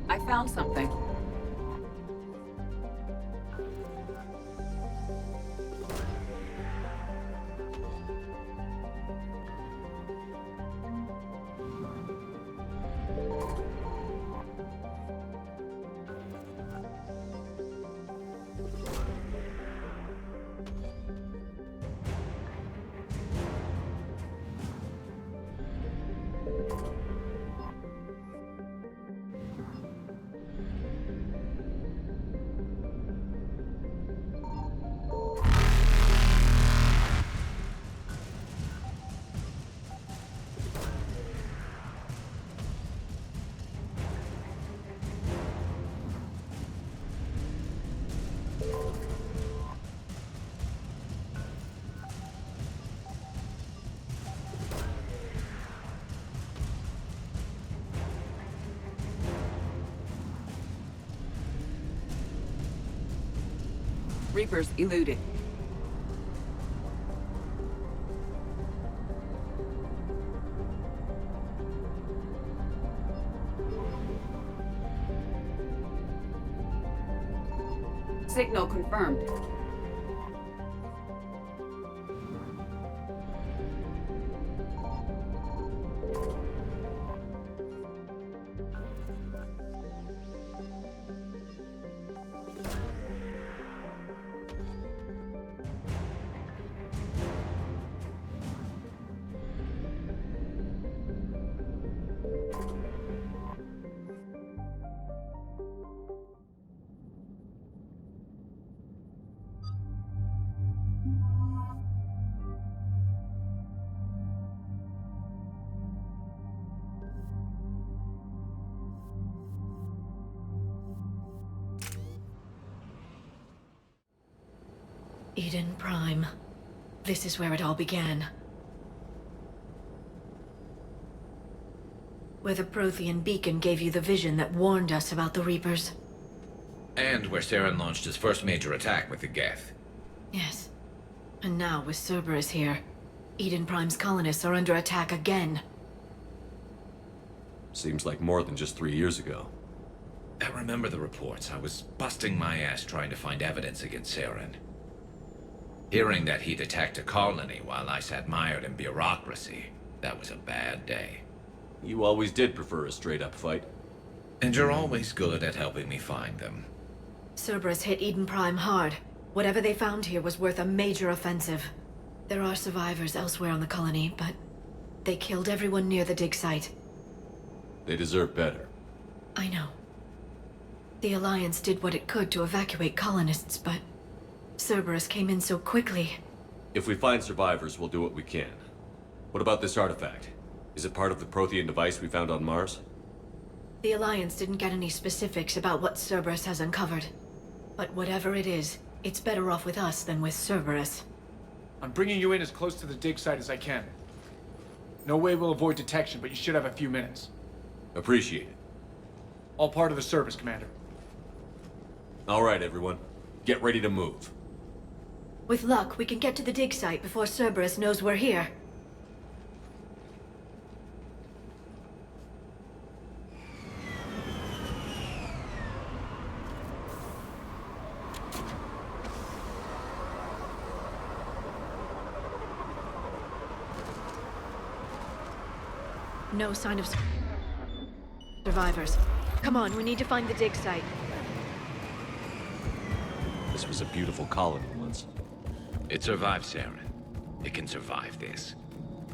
I found something. Reapers eluded. Signal confirmed. Eden Prime. This is where it all began. Where the Prothean beacon gave you the vision that warned us about the Reapers. And where Saren launched his first major attack with the Geth. Yes. And now, with Cerberus here, Eden Prime's colonists are under attack again. Seems like more than just 3 years ago. I remember the reports. I was busting my ass trying to find evidence against Saren. Hearing that he'd attacked a colony while I sat mired in bureaucracy, that was a bad day. You always did prefer a straight-up fight. And you're always good at helping me find them. Cerberus hit Eden Prime hard. Whatever they found here was worth a major offensive. There are survivors elsewhere on the colony, but they killed everyone near the dig site. They deserve better. I know. The Alliance did what it could to evacuate colonists, but Cerberus came in so quickly. If we find survivors, we'll do what we can. What about this artifact? Is it part of the Prothean device we found on Mars? The Alliance didn't get any specifics about what Cerberus has uncovered. But whatever it is, it's better off with us than with Cerberus. I'm bringing you in as close to the dig site as I can. No way we'll avoid detection, but you should have a few minutes. Appreciate it. All part of the service, Commander. All right, everyone. Get ready to move. With luck, we can get to the dig site before Cerberus knows we're here. No sign of survivors. Come on, we need to find the dig site. This was a beautiful colony once. It survived Saren. It can survive this.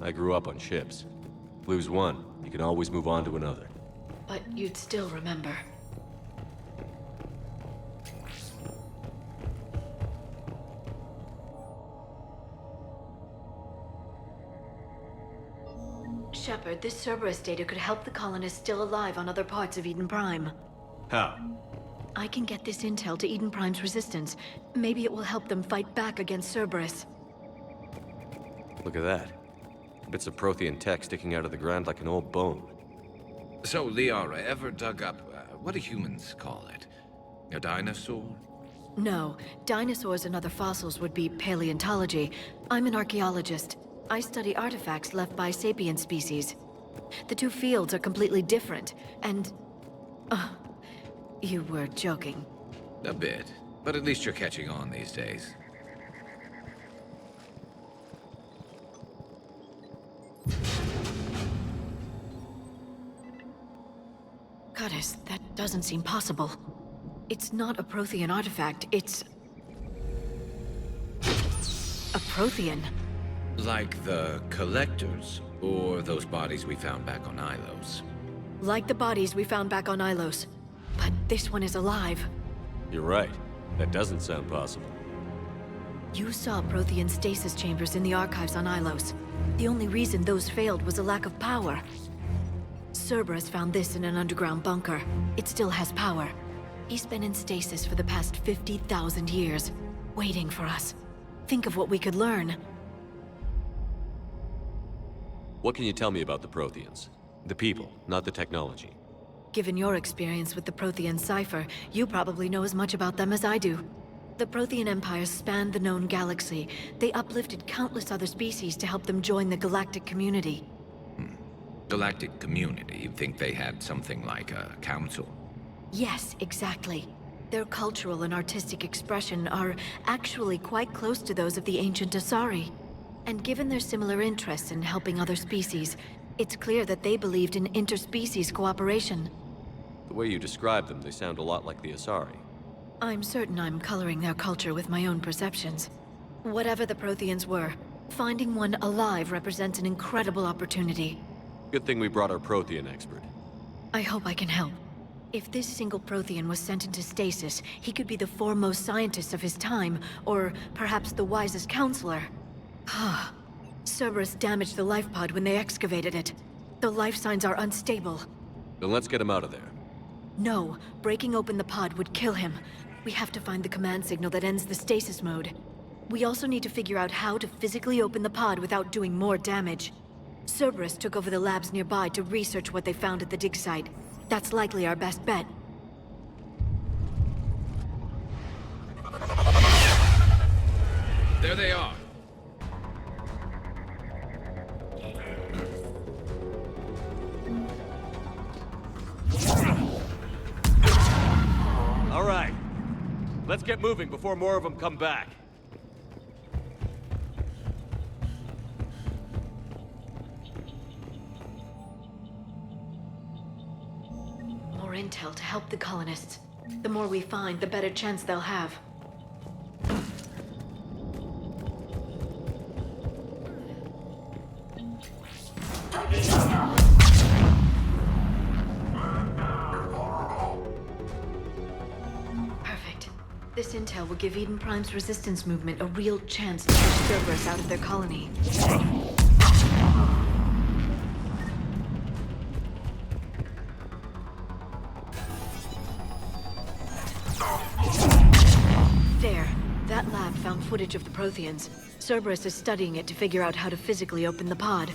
I grew up on ships. Lose one, you can always move on to another. But you'd still remember. Shepard, this Cerberus data could help the colonists still alive on other parts of Eden Prime. How? I can get this intel to Eden Prime's resistance. Maybe it will help them fight back against Cerberus. Look at that. Bits of Prothean tech sticking out of the ground like an old bone. So, Liara, ever dug up, what do humans call it? A dinosaur? No, dinosaurs and other fossils would be paleontology. I'm an archaeologist. I study artifacts left by sapient species. The two fields are completely different, and... you were joking. A bit. But at least you're catching on these days. Goddess, that doesn't seem possible. It's not a Prothean artifact, it's... a Prothean. Like the Collectors, or those bodies we found back on Ilos. Like the bodies we found back on Ilos. But this one is alive. You're right. That doesn't sound possible. You saw Prothean stasis chambers in the archives on Ilos. The only reason those failed was a lack of power. Cerberus found this in an underground bunker. It still has power. He's been in stasis for the past 50,000 years, waiting for us. Think of what we could learn. What can you tell me about the Protheans? The people, not the technology. Given your experience with the Prothean cipher, you probably know as much about them as I do. The Prothean empires spanned the known galaxy. They uplifted countless other species to help them join the galactic community. Galactic community, you'd think they had something like a council. Yes, exactly. Their cultural and artistic expression are actually quite close to those of the ancient Asari. And given their similar interests in helping other species, it's clear that they believed in interspecies cooperation. The way you describe them, they sound a lot like the Asari. I'm certain I'm coloring their culture with my own perceptions. Whatever the Protheans were, finding one alive represents an incredible opportunity. Good thing we brought our Prothean expert. I hope I can help. If this single Prothean was sent into stasis, he could be the foremost scientist of his time, or perhaps the wisest counselor. Cerberus damaged the life pod when they excavated it. The life signs are unstable. Then let's get him out of there. No, breaking open the pod would kill him. We have to find the command signal that ends the stasis mode. We also need to figure out how to physically open the pod without doing more damage. Cerberus took over the labs nearby to research what they found at the dig site. That's likely our best bet. There they are. All right. Let's get moving before more of them come back. More intel to help the colonists. The more we find, the better chance they'll have. Perfect. This intel will give Eden Prime's resistance movement a real chance to push Cerberus out of their colony. There. That lab found footage of the Protheans. Cerberus is studying it to figure out how to physically open the pod.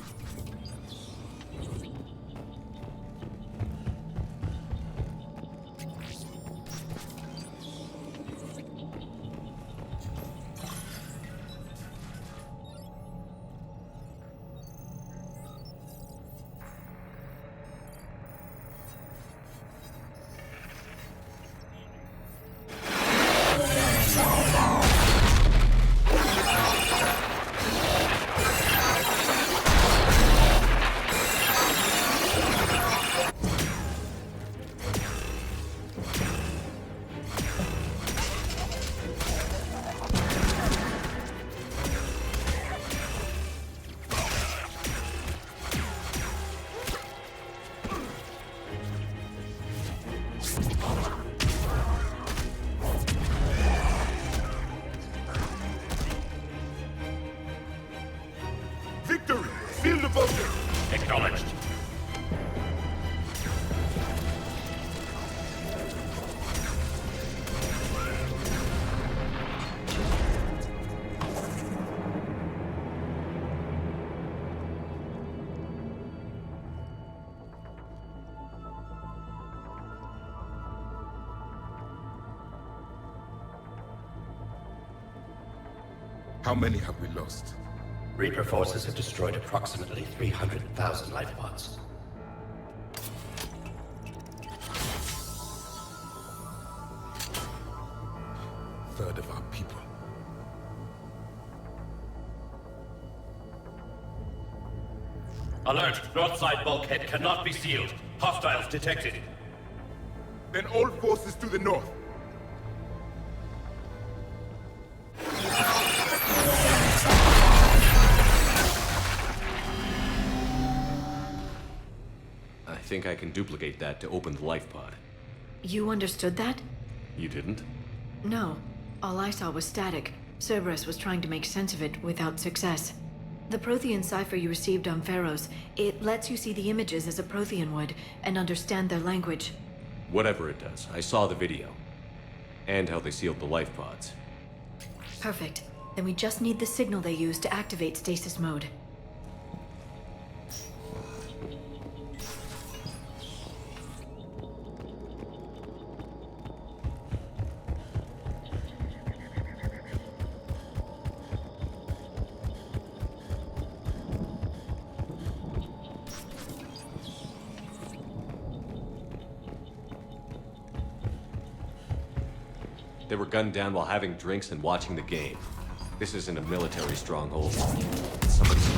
Victory! Seal the bunker! Acknowledged. How many have we lost? Reaper forces have destroyed approximately 300,000 life pods. Third of our people. Alert! North side bulkhead cannot be sealed. Hostiles detected. Then all forces to the north. I think I can duplicate that to open the life pod. You understood that? You didn't? No. All I saw was static. Cerberus was trying to make sense of it without success. The Prothean cipher you received on Pharaohs, it lets you see the images as a Prothean would, and understand their language. Whatever it does, I saw the video. And how they sealed the life pods. Perfect. Then we just need the signal they used to activate stasis mode. They were gunned down while having drinks and watching the game. This isn't a military stronghold. Somebody's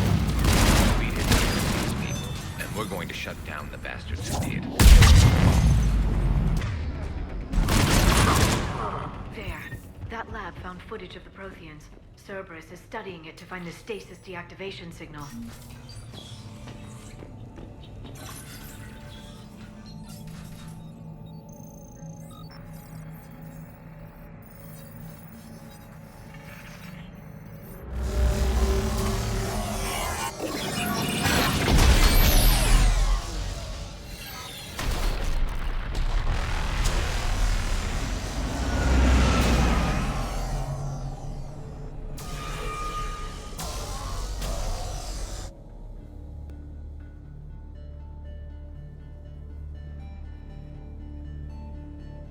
We did these people, and we're going to shut down the bastards who did. There. That lab found footage of the Protheans. Cerberus is studying it to find the stasis deactivation signal.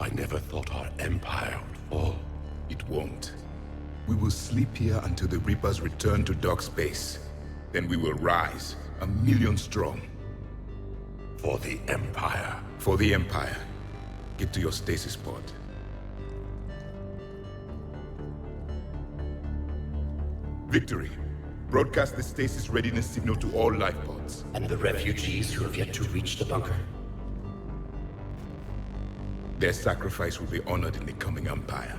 I never thought our empire would fall. It won't. We will sleep here until the Reapers return to dark space. Then we will rise, 1,000,000 strong. For the Empire. For the Empire. Get to your stasis pod. Victory. Broadcast the stasis readiness signal to all life pods. And the refugees who have yet to reach the bunker. Their sacrifice will be honored in the coming Empire.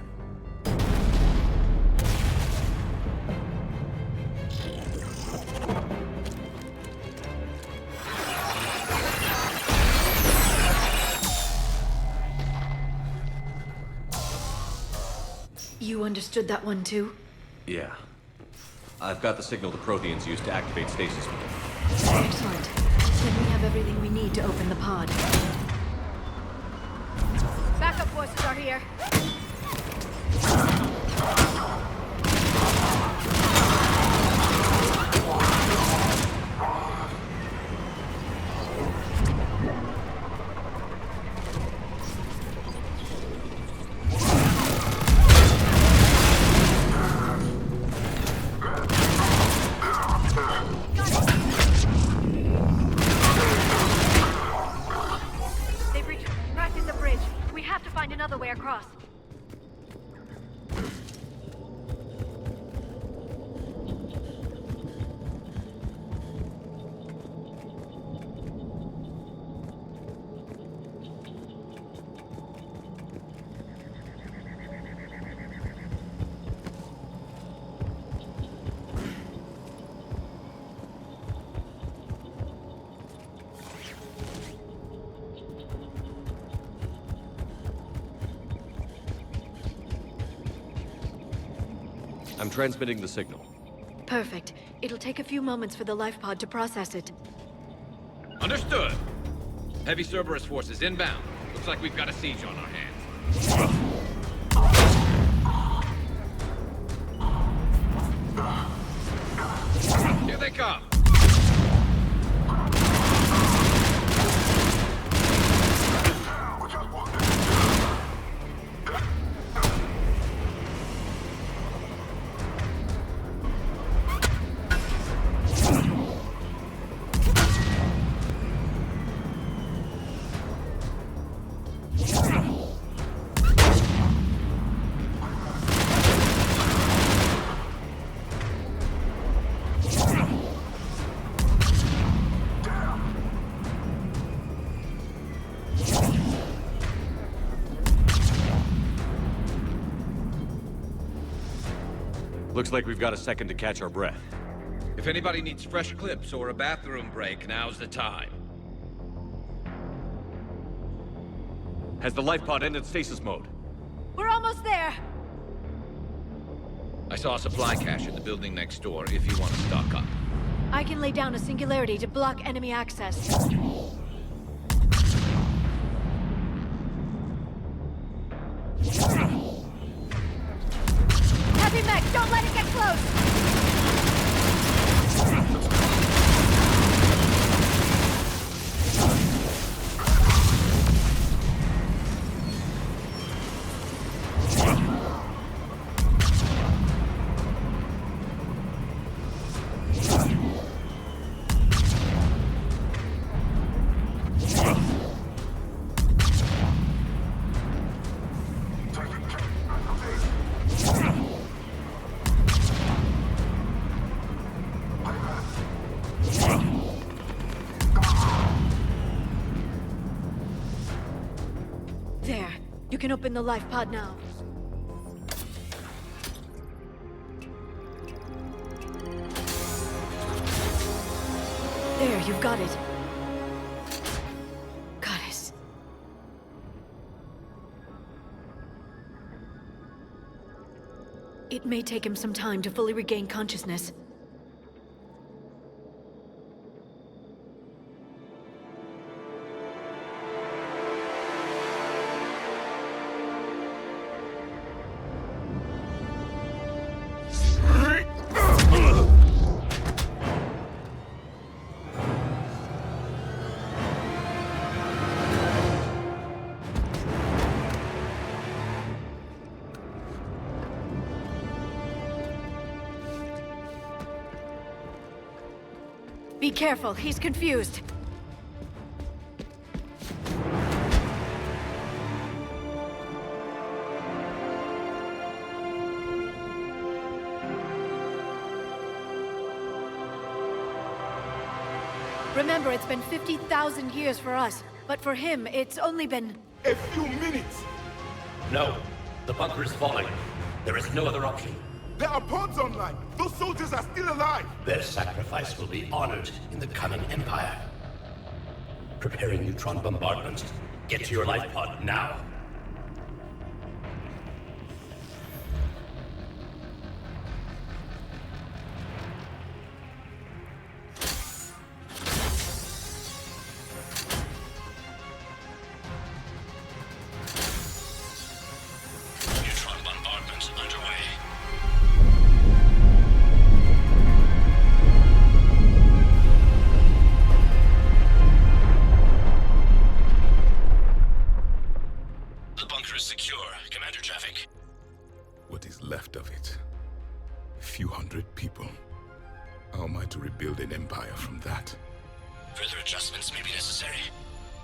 You understood that one too? Yeah. I've got the signal the Protheans used to activate stasis mode. Excellent. Then we have everything we need to open the pod. Backup forces are here. They've retracted the bridge. We have to find another way across. I'm transmitting the signal. Perfect. It'll take a few moments for the life pod to process it. Understood. Heavy Cerberus forces inbound. Looks like we've got a siege on our hands. Here they come. Looks like we've got a second to catch our breath. If anybody needs fresh clips or a bathroom break, now's the time. Has the life pod ended stasis mode? We're almost there! I saw a supply cache in the building next door if you want to stock up. I can lay down a singularity to block enemy access. Heavy mech, don't let it get close! There. You can open the life pod now. There, you've got it. Goddess. It may take him some time to fully regain consciousness. Be careful, he's confused. Remember, it's been 50,000 years for us, but for him, it's only been... A few minutes! No. The bunker is falling. There is no other option. There are pods online! Those soldiers are still alive! Their sacrifice will be honored in the coming Empire. Preparing neutron bombardment. Get to your life pod now. Neutron bombardment underway. The bunker is secure. Commander traffic. What is left of it? A few hundred people. How am I to rebuild an empire from that? Further adjustments may be necessary.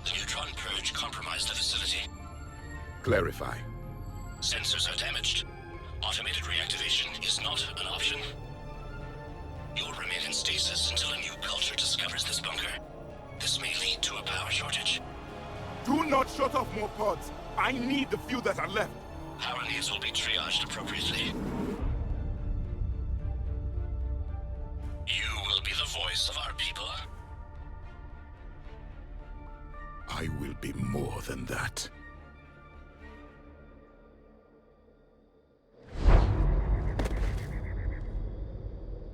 The neutron purge compromised the facility. Clarify. Sensors are damaged. Automated reactivation is not an option. You'll remain in stasis until a new culture discovers this bunker. This may lead to a power shortage. Do not shut off more pods! I need the few that are left! Power needs will be triaged appropriately. You will be the voice of our people. I will be more than that.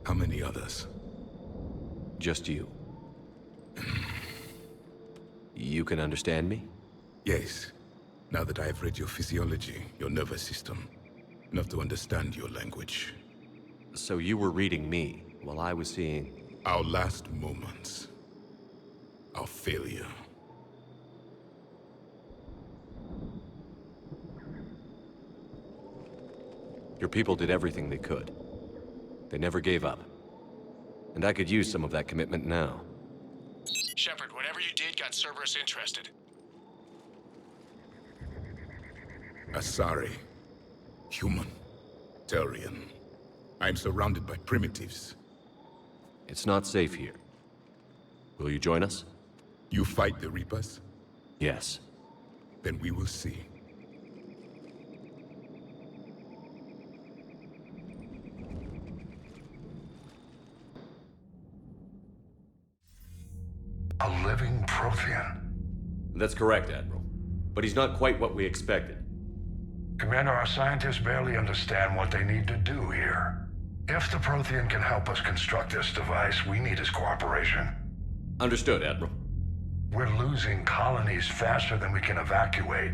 How many others? Just you. You can understand me? Yes. Now that I have read your physiology, your nervous system, enough to understand your language. So you were reading me, while I was seeing... Our last moments. Our failure. Your people did everything they could. They never gave up. And I could use some of that commitment now. Shepard, whatever you did got Cerberus interested. Asari. Human. Turian. I'm surrounded by primitives. It's not safe here. Will you join us? You fight the Reapers? Yes. Then we will see. A living Prothean. That's correct, Admiral. But he's not quite what we expected. Commander, our scientists barely understand what they need to do here. If the Prothean can help us construct this device, we need his cooperation. Understood, Admiral. We're losing colonies faster than we can evacuate.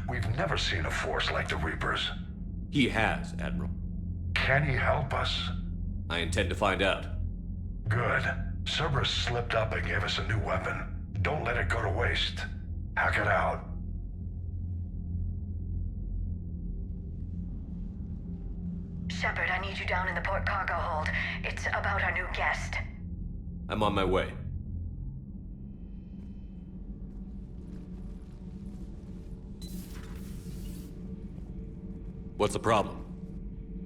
We've never seen a force like the Reapers. He has, Admiral. Can he help us? I intend to find out. Good. Cerberus slipped up and gave us a new weapon. Don't let it go to waste. Hack it out. Shepard, I need you down in the port cargo hold. It's about our new guest. I'm on my way. What's the problem?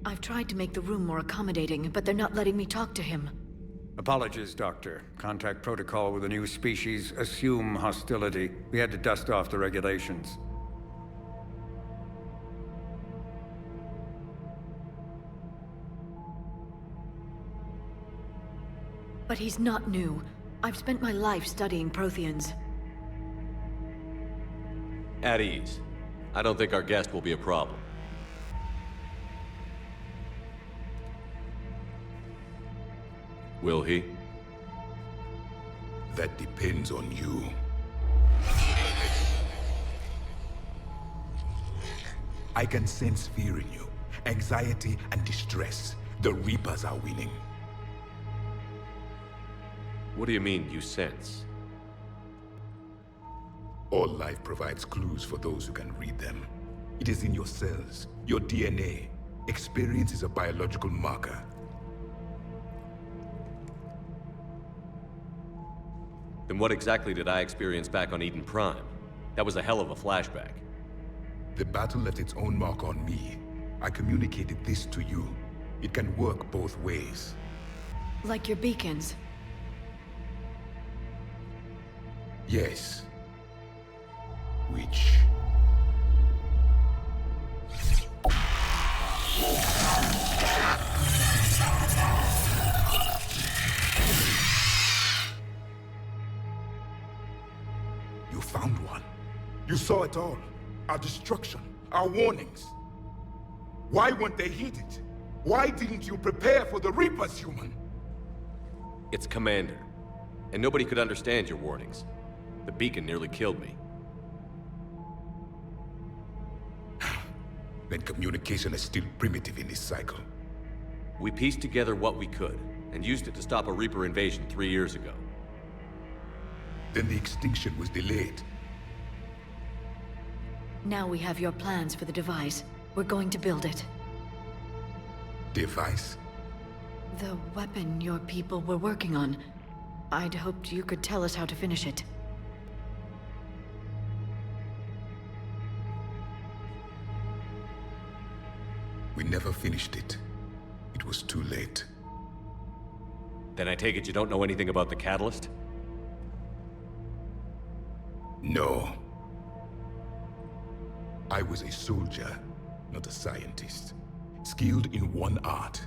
I've tried to make the room more accommodating, but they're not letting me talk to him. Apologies, Doctor. Contact protocol with a new species. Assume hostility. We had to dust off the regulations. But he's not new. I've spent my life studying Protheans. At ease. I don't think our guest will be a problem. Will he? That depends on you. I can sense fear in you, anxiety and distress. The Reapers are winning. What do you mean, you sense? All life provides clues for those who can read them. It is in your cells, your DNA. Experience is a biological marker. Then what exactly did I experience back on Eden Prime? That was a hell of a flashback. The battle left its own mark on me. I communicated this to you. It can work both ways. Like your beacons. Yes. Which... You found one. You saw it all. Our destruction, our warnings. Why weren't they heeded? Why didn't you prepare for the Reapers, human? It's Commander. And nobody could understand your warnings. The beacon nearly killed me. Then communication is still primitive in this cycle. We pieced together what we could, and used it to stop a Reaper invasion 3 years ago. Then the extinction was delayed. Now we have your plans for the device. We're going to build it. Device? The weapon your people were working on. I'd hoped you could tell us how to finish it. We never finished it. It was too late. Then I take it you don't know anything about the catalyst? No. I was a soldier, not a scientist. Skilled in one art,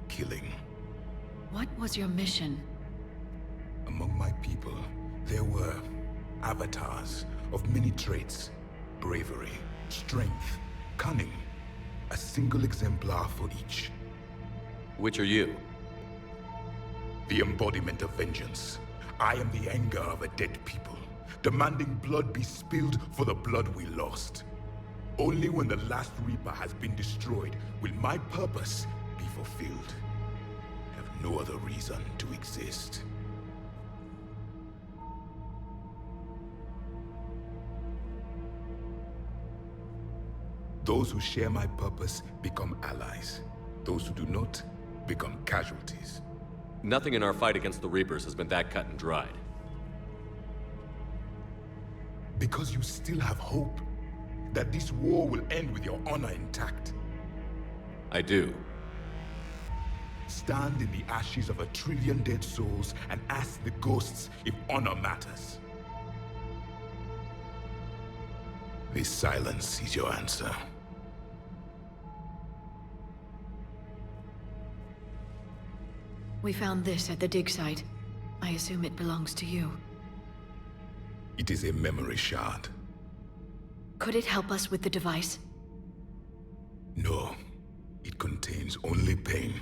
killing. What was your mission? Among my people, there were avatars of many traits. Bravery, strength, cunning. A single exemplar for each. Which are you? The embodiment of vengeance. I am the anger of a dead people. demanding blood be spilled for the blood we lost. Only when the last Reaper has been destroyed will my purpose be fulfilled. I have no other reason to exist. Those who share my purpose become allies. Those who do not become casualties. Nothing in our fight against the Reapers has been that cut and dried. Because you still have hope that this war will end with your honor intact. I do. Stand in the ashes of 1 trillion dead souls and ask the ghosts if honor matters. This silence is your answer. We found this at the dig site. I assume it belongs to you. It is a memory shard. Could it help us with the device? No, it contains only pain.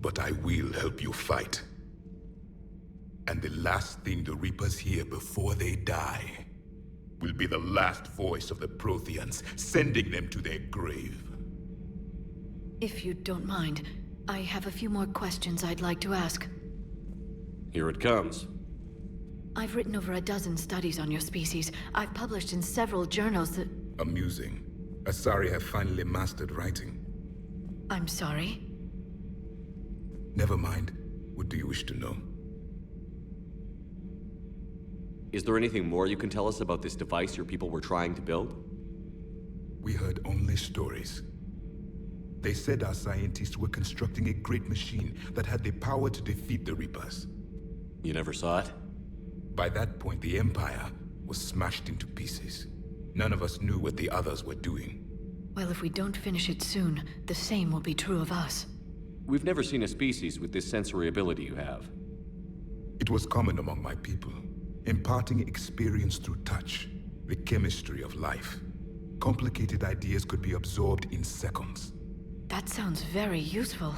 But I will help you fight. And the last thing the Reapers hear before they die will be the last voice of the Protheans, sending them to their grave. If you don't mind, I have a few more questions I'd like to ask. Here it comes. I've written over a dozen studies on your species. I've published in several journals that... Amusing. Asari have finally mastered writing. I'm sorry? Never mind. What do you wish to know? Is there anything more you can tell us about this device your people were trying to build? We heard only stories. They said our scientists were constructing a great machine that had the power to defeat the Reapers. You never saw it? By that point, the Empire was smashed into pieces. None of us knew what the others were doing. Well, if we don't finish it soon, the same will be true of us. We've never seen a species with this sensory ability you have. It was common among my people, imparting experience through touch, the chemistry of life. Complicated ideas could be absorbed in seconds. That sounds very useful.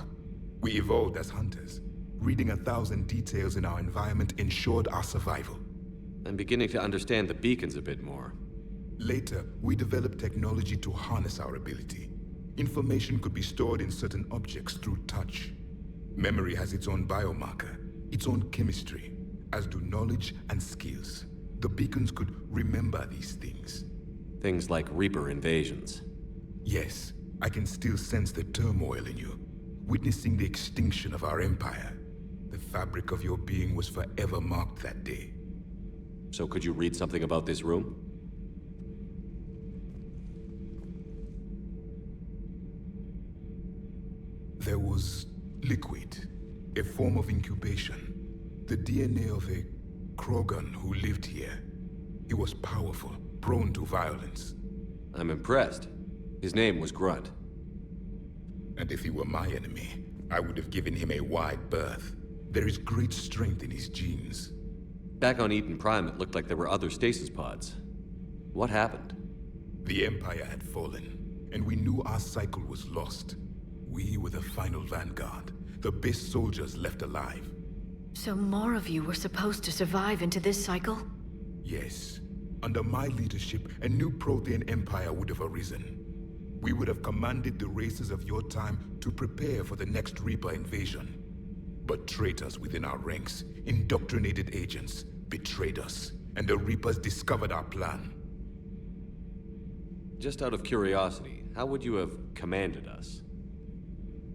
We evolved as hunters. Reading 1,000 details in our environment ensured our survival. I'm beginning to understand the beacons a bit more. Later, we developed technology to harness our ability. Information could be stored in certain objects through touch. Memory has its own biomarker, its own chemistry, as do knowledge and skills. The beacons could remember these things. Things like Reaper invasions. Yes, I can still sense the turmoil in you, witnessing the extinction of our empire. The fabric of your being was forever marked that day. So could you read something about this room? There was liquid, a form of incubation. The DNA of a Krogan who lived here. He was powerful, prone to violence. I'm impressed. His name was Grunt. And if he were my enemy, I would have given him a wide berth. There is great strength in his genes. Back on Eden Prime, it looked like there were other stasis pods. What happened? The Empire had fallen, and we knew our cycle was lost. We were the final vanguard, the best soldiers left alive. So more of you were supposed to survive into this cycle? Yes. Under my leadership, a new Prothean empire would have arisen. We would have commanded the races of your time to prepare for the next Reaper invasion. But traitors within our ranks, indoctrinated agents, betrayed us, and the Reapers discovered our plan. Just out of curiosity, how would you have commanded us?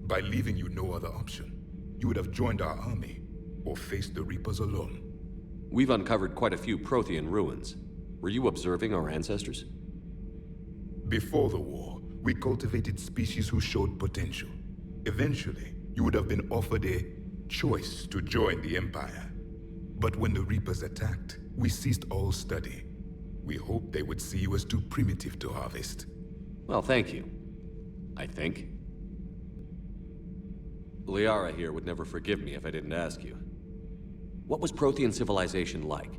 By leaving you no other option. You would have joined our army, or faced the Reapers alone. We've uncovered quite a few Prothean ruins. Were you observing our ancestors? Before the war, we cultivated species who showed potential. Eventually, you would have been offered a choice to join the Empire. But when the Reapers attacked, we ceased all study. We hoped they would see you as too primitive to harvest. Well, thank you. I think. Liara here would never forgive me if I didn't ask you. What was Prothean civilization like?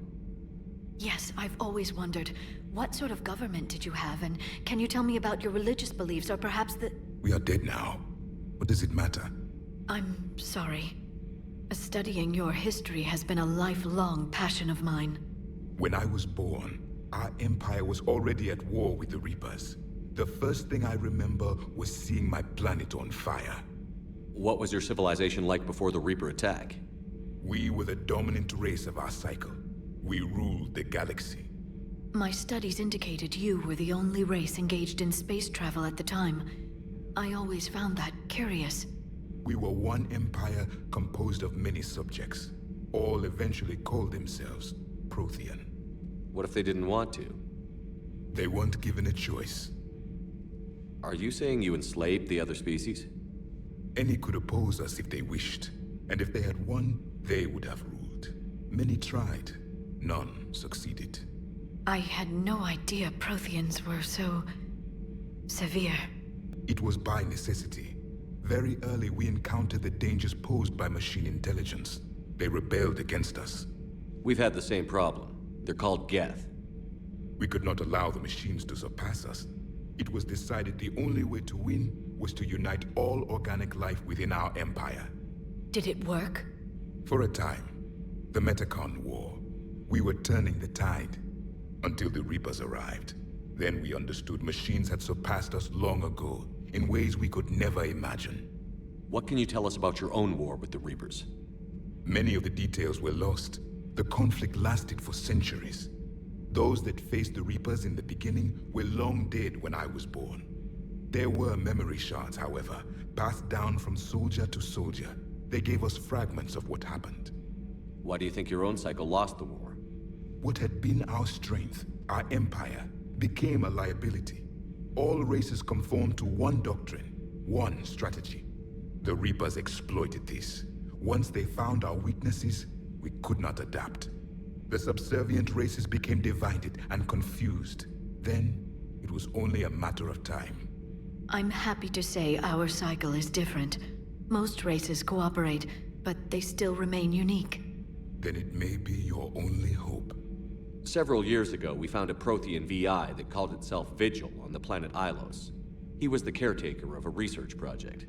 Yes, I've always wondered. What sort of government did you have, and can you tell me about your religious beliefs, or perhaps the... We are dead now. What does it matter? I'm sorry. Studying your history has been a lifelong passion of mine. When I was born, our empire was already at war with the Reapers. The first thing I remember was seeing my planet on fire. What was your civilization like before the Reaper attack? We were the dominant race of our cycle. We ruled the galaxy. My studies indicated you were the only race engaged in space travel at the time. I always found that curious. We were one empire composed of many subjects. All eventually called themselves Prothean. What if they didn't want to? They weren't given a choice. Are you saying you enslaved the other species? Any could oppose us if they wished, and if they had won, they would have ruled. Many tried. None succeeded. I had no idea Protheans were so... severe. It was by necessity. Very early we encountered the dangers posed by machine intelligence. They rebelled against us. We've had the same problem. They're called Geth. We could not allow the machines to surpass us. It was decided the only way to win was to unite all organic life within our empire. Did it work? For a time. The Metacon War. We were turning the tide. Until the Reapers arrived. Then we understood machines had surpassed us long ago, in ways we could never imagine. What can you tell us about your own war with the Reapers? Many of the details were lost. The conflict lasted for centuries. Those that faced the Reapers in the beginning were long dead when I was born. There were memory shards, however, passed down from soldier to soldier. They gave us fragments of what happened. Why do you think your own cycle lost the war? What had been our strength, our empire, became a liability. All races conformed to one doctrine, one strategy. The Reapers exploited this. Once they found our weaknesses, we could not adapt. The subservient races became divided and confused. Then, it was only a matter of time. I'm happy to say our cycle is different. Most races cooperate, but they still remain unique. Then it may be your only hope. Several years ago, we found a Prothean VI that called itself Vigil on the planet Ilos. He was the caretaker of a research project.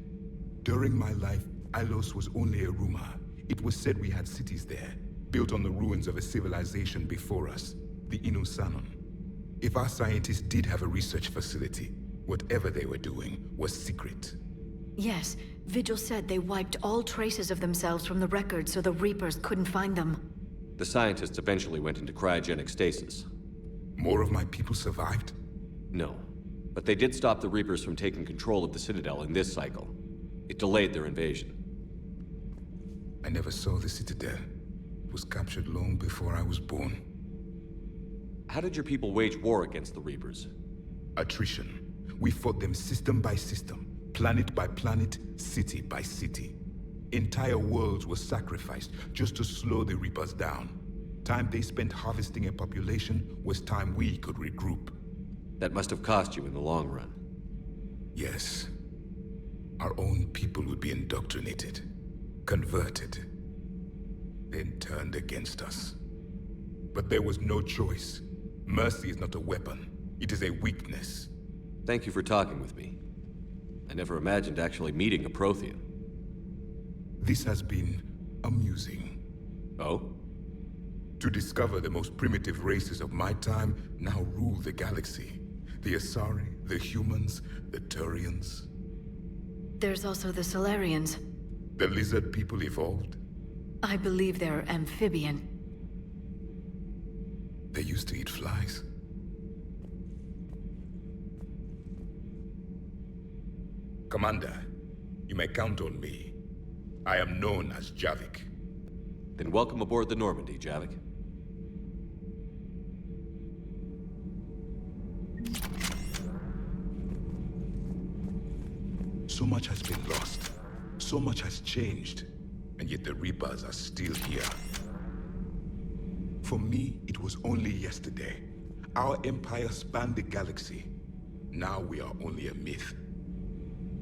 During my life, Ilos was only a rumor. It was said we had cities there, built on the ruins of a civilization before us, the Inusanon. If our scientists did have a research facility, whatever they were doing was secret. Yes, Vigil said they wiped all traces of themselves from the records so the Reapers couldn't find them. The scientists eventually went into cryogenic stasis. More of my people survived? No, but they did stop the Reapers from taking control of the Citadel in this cycle. It delayed their invasion. I never saw the Citadel. It was captured long before I was born. How did your people wage war against the Reapers? Attrition. We fought them system by system, planet by planet, city by city. Entire worlds were sacrificed just to slow the Reapers down. Time they spent harvesting a population was time we could regroup. That must have cost you in the long run. Yes. Our own people would be indoctrinated, converted, then turned against us. But there was no choice. Mercy is not a weapon. It is a weakness. Thank you for talking with me. I never imagined actually meeting a Prothean. This has been amusing. Oh? To discover the most primitive races of my time now rule the galaxy. The Asari, the humans, the Turians. There's also the Solarians. The lizard people evolved. I believe they're amphibian. They used to eat flies. Commander, you may count on me. I am known as Javik. Then welcome aboard the Normandy, Javik. So much has been lost. So much has changed. And yet the Reapers are still here. For me, it was only yesterday. Our empire spanned the galaxy. Now we are only a myth.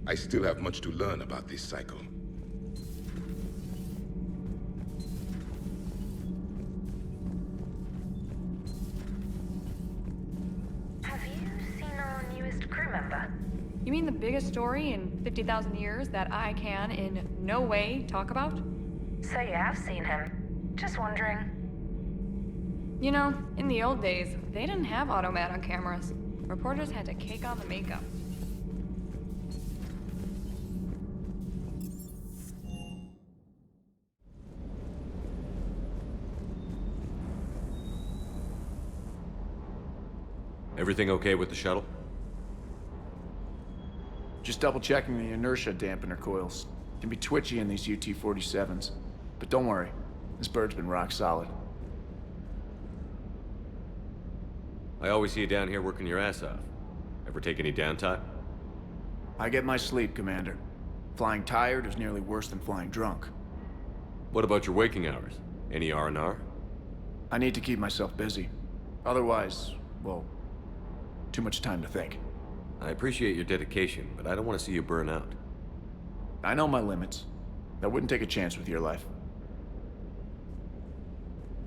I still have much to learn about this cycle. Have you seen our newest crew member? You mean the biggest story in 50,000 years that I can in no way talk about? So you have seen him. Just wondering. You know, in the old days, they didn't have automat on cameras. Reporters had to cake on the makeup. Everything okay with the shuttle? Just double checking the inertia dampener coils. Can be twitchy in these UT-47s. But don't worry, this bird's been rock solid. I always see you down here working your ass off. Ever take any downtime? I get my sleep, Commander. Flying tired is nearly worse than flying drunk. What about your waking hours? Any R&R? I need to keep myself busy. Otherwise, well, too much time to think. I appreciate your dedication, but I don't want to see you burn out. I know my limits. I wouldn't take a chance with your life.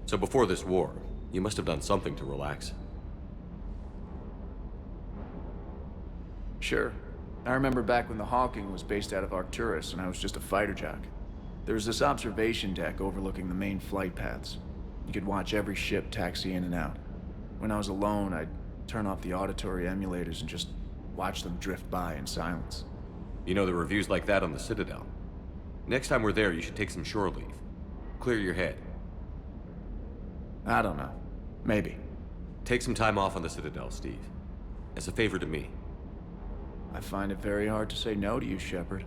So before this war, you must have done something to relax. Sure. I remember back when the Hawking was based out of Arcturus and I was just a fighter jock. There was this observation deck overlooking the main flight paths. You could watch every ship taxi in and out. When I was alone, I'd turn off the auditory emulators and just watch them drift by in silence. You know, the reviews like that on the Citadel. Next time we're there, you should take some shore leave. Clear your head. I don't know. Maybe. Take some time off on the Citadel, Steve. As a favor to me. I find it very hard to say no to you, Shepard.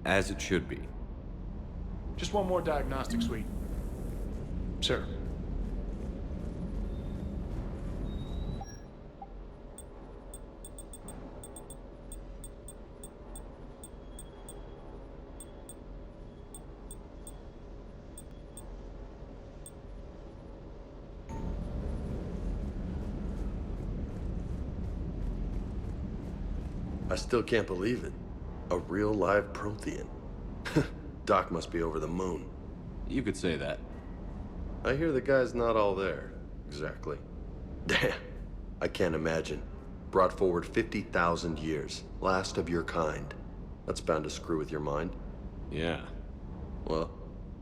As it should be. Just one more diagnostic suite. Sir. I still can't believe it. A real live Prothean. Doc must be over the moon. You could say that. I hear the guy's not all there. Exactly. Damn. I can't imagine. Brought forward 50,000 years. Last of your kind. That's bound to screw with your mind. Yeah. Well,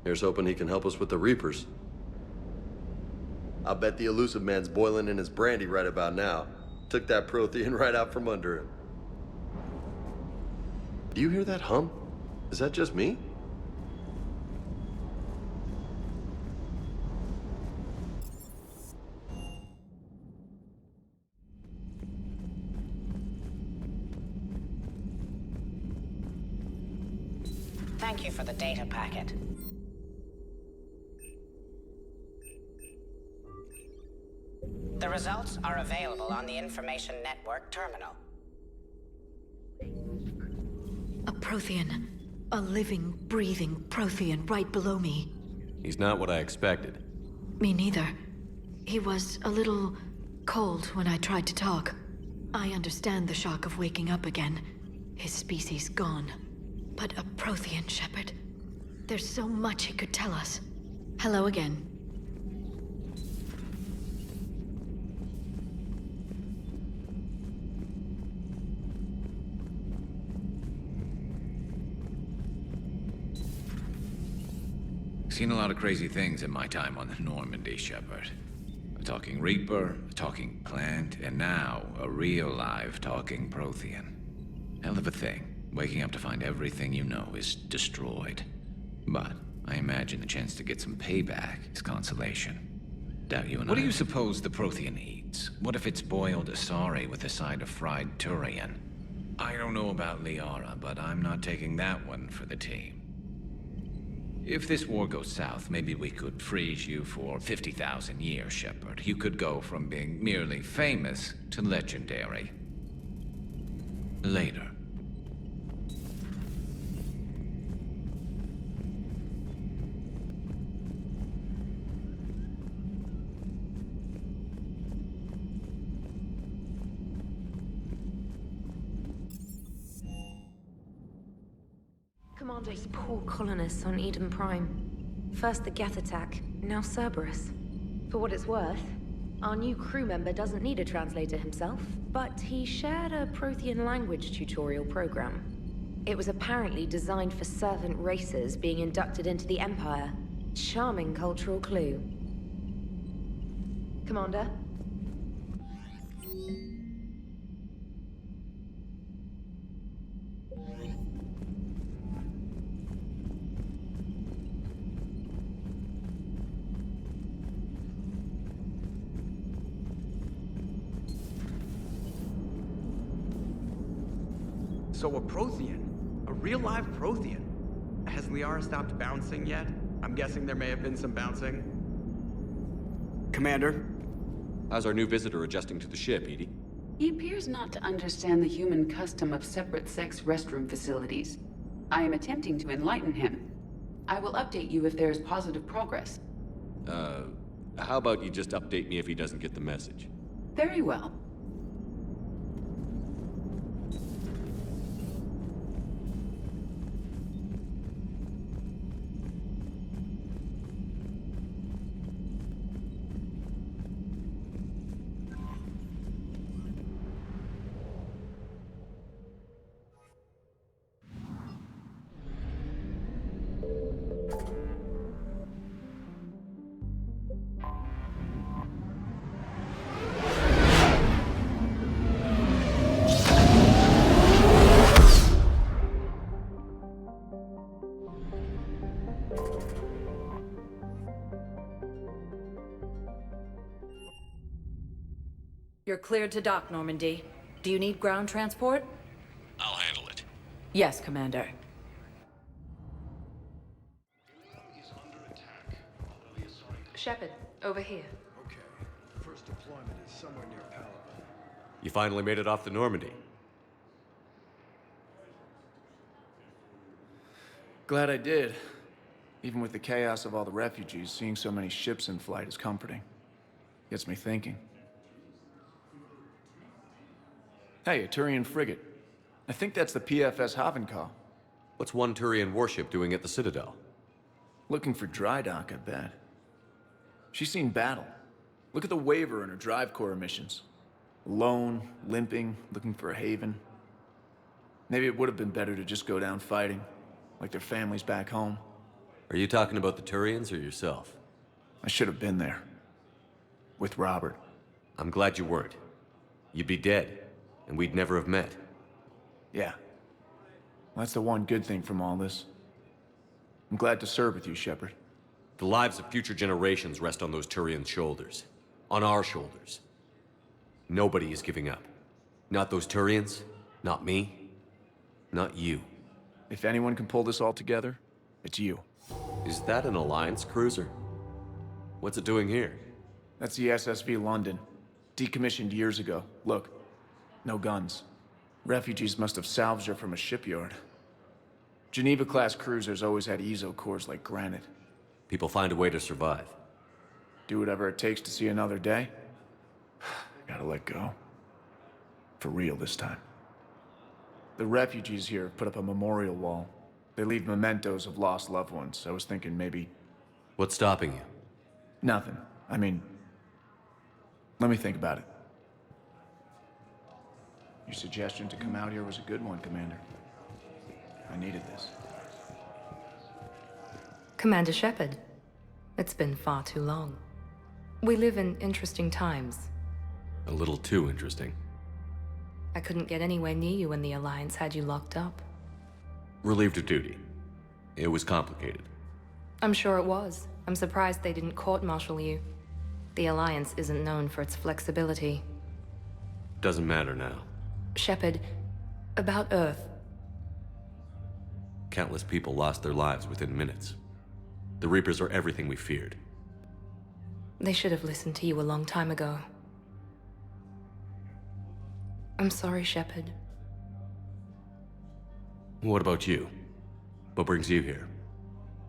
here's hoping he can help us with the Reapers. I'll bet the elusive man's boiling in his brandy right about now. Took that Prothean right out from under him. Do you hear that hum? Is that just me? Thank you for the data packet. The results are available on the Information Network terminal. A Prothean. A living, breathing Prothean right below me. He's not what I expected. Me neither. He was a little cold when I tried to talk. I understand the shock of waking up again. His species gone. But a Prothean, Shepard. There's so much he could tell us. Hello again. Seen a lot of crazy things in my time on the Normandy, Shepard. A talking Reaper, a talking plant, and now a real live talking Prothean. Hell of a thing. Waking up to find everything you know is destroyed. But I imagine the chance to get some payback is consolation. Doubt you and What do you suppose the Prothean eats? What if it's boiled asari with a side of fried Turian? I don't know about Liara, but I'm not taking that one for the team. If this war goes south, maybe we could freeze you for 50,000 years, Shepard. You could go from being merely famous to legendary. Later. Commander, these poor colonists on Eden Prime. First the Geth attack, now Cerberus. For what it's worth, our new crew member doesn't need a translator himself, but he shared a Prothean language tutorial program. It was apparently designed for servant races being inducted into the Empire. Charming cultural clue. Commander? So a Prothean? A real live Prothean? Has Liara stopped bouncing yet? I'm guessing there may have been some bouncing. Commander? How's our new visitor adjusting to the ship, Edie? He appears not to understand the human custom of separate-sex restroom facilities. I am attempting to enlighten him. I will update you if there is positive progress. How about you just update me if he doesn't get the message? Very well. You're cleared to dock, Normandy. Do you need ground transport? I'll handle it. Yes, Commander. Shepard, over here. Okay. First deployment is somewhere near Palawan. You finally made it off the Normandy. Glad I did. Even with the chaos of all the refugees, seeing so many ships in flight is comforting. Gets me thinking. Hey, a Turian frigate. I think that's the PFS Havenkaw. What's one Turian warship doing at the Citadel? Looking for dry dock, I bet. She's seen battle. Look at the waiver in her drive core missions. Alone, limping, looking for a haven. Maybe it would have been better to just go down fighting, like their families back home. Are you talking about the Turians or yourself? I should have been there. With Robert. I'm glad you weren't. You'd be dead, and we'd never have met. Yeah. Well, that's the one good thing from all this. I'm glad to serve with you, Shepard. The lives of future generations rest on those Turian shoulders. On our shoulders. Nobody is giving up. Not those Turians, not me, not you. If anyone can pull this all together, it's you. Is that an Alliance cruiser? What's it doing here? That's the SSV London. Decommissioned years ago. Look, no guns. Refugees must have salvaged her from a shipyard. Geneva-class cruisers always had ezo cores like granite. People find a way to survive. Do whatever it takes to see another day. Gotta let go. For real this time. The refugees here have put up a memorial wall. They leave mementos of lost loved ones. I was thinking maybe... What's stopping you? Nothing. I mean... Let me think about it. Your suggestion to come out here was a good one, Commander. I needed this. Commander Shepard, it's been far too long. We live in interesting times. A little too interesting. I couldn't get anywhere near you when the Alliance had you locked up. Relieved of duty. It was complicated. I'm sure it was. I'm surprised they didn't court-martial you. The Alliance isn't known for its flexibility. Doesn't matter now. Shepard, about Earth. Countless people lost their lives within minutes. The Reapers are everything we feared. They should have listened to you a long time ago. I'm sorry, Shepard. What about you? What brings you here?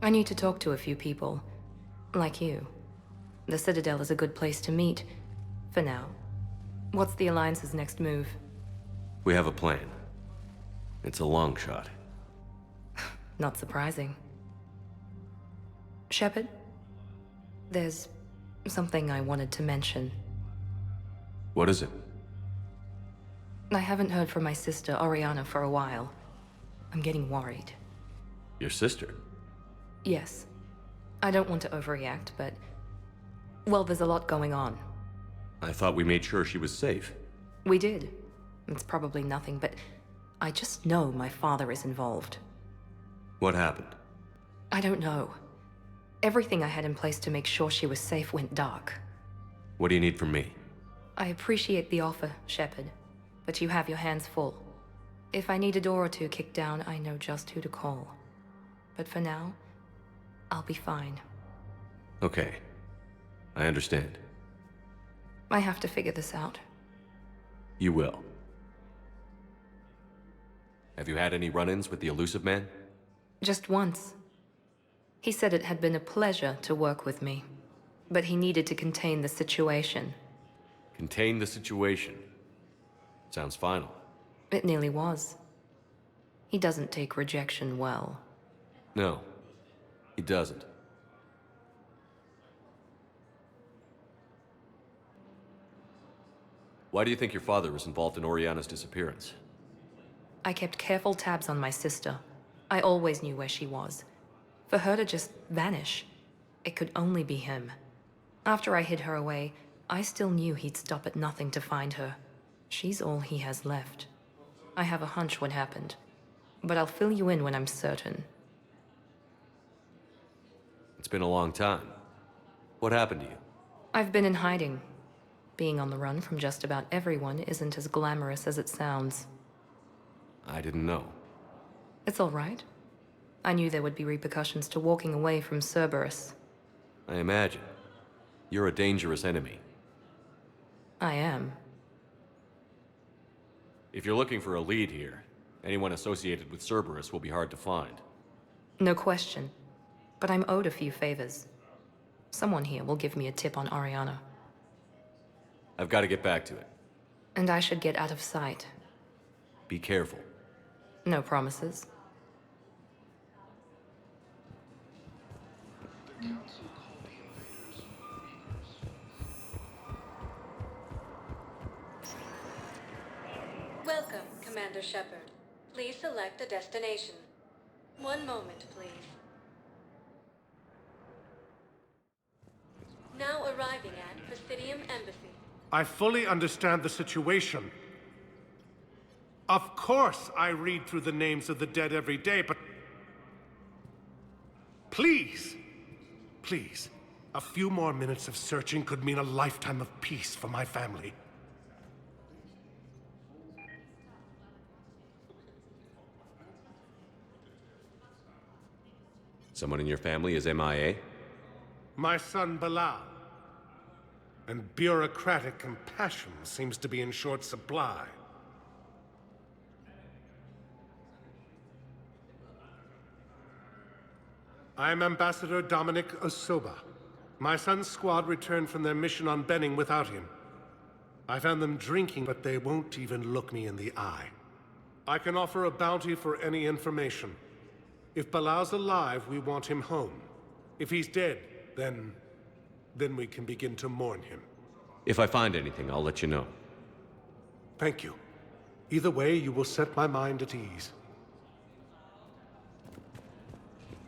I need to talk to a few people. Like you. The Citadel is a good place to meet. For now. What's the Alliance's next move? We have a plan. It's a long shot. Not surprising. Shepard? There's something I wanted to mention. What is it? I haven't heard from my sister, Oriana, for a while. I'm getting worried. Your sister? Yes. I don't want to overreact, but... well, there's a lot going on. I thought we made sure she was safe. We did. It's probably nothing, but I just know my father is involved. What happened? I don't know. Everything I had in place to make sure she was safe went dark. What do you need from me? I appreciate the offer, Shepard, but you have your hands full. If I need a door or two kicked down, I know just who to call. But for now, I'll be fine. Okay. I understand. I have to figure this out. You will. Have you had any run-ins with the Elusive Man? Just once. He said it had been a pleasure to work with me, but he needed to contain the situation. Contain the situation. Sounds final. It nearly was. He doesn't take rejection well. No, he doesn't. Why do you think your father was involved in Oriana's disappearance? I kept careful tabs on my sister. I always knew where she was. For her to just vanish, it could only be him. After I hid her away, I still knew he'd stop at nothing to find her. She's all he has left. I have a hunch what happened, but I'll fill you in when I'm certain. It's been a long time. What happened to you? I've been in hiding. Being on the run from just about everyone isn't as glamorous as it sounds. I didn't know. It's all right. I knew there would be repercussions to walking away from Cerberus. I imagine. You're a dangerous enemy. I am. If you're looking for a lead here, anyone associated with Cerberus will be hard to find. No question. But I'm owed a few favors. Someone here will give me a tip on Oriana. I've got to get back to it. And I should get out of sight. Be careful. No promises. Welcome, Commander Shepard. Please select a destination. One moment, please. Now arriving at Presidium Embassy. I fully understand the situation. Of course I read through the names of the dead every day, but... please, please, a few more minutes of searching could mean a lifetime of peace for my family. Someone in your family is MIA? My son Bilal. And bureaucratic compassion seems to be in short supply. I am Ambassador Dominic Osoba. My son's squad returned from their mission on Benning without him. I found them drinking, but they won't even look me in the eye. I can offer a bounty for any information. If Bilal's alive, we want him home. If he's dead, then we can begin to mourn him. If I find anything, I'll let you know. Thank you. Either way, you will set my mind at ease.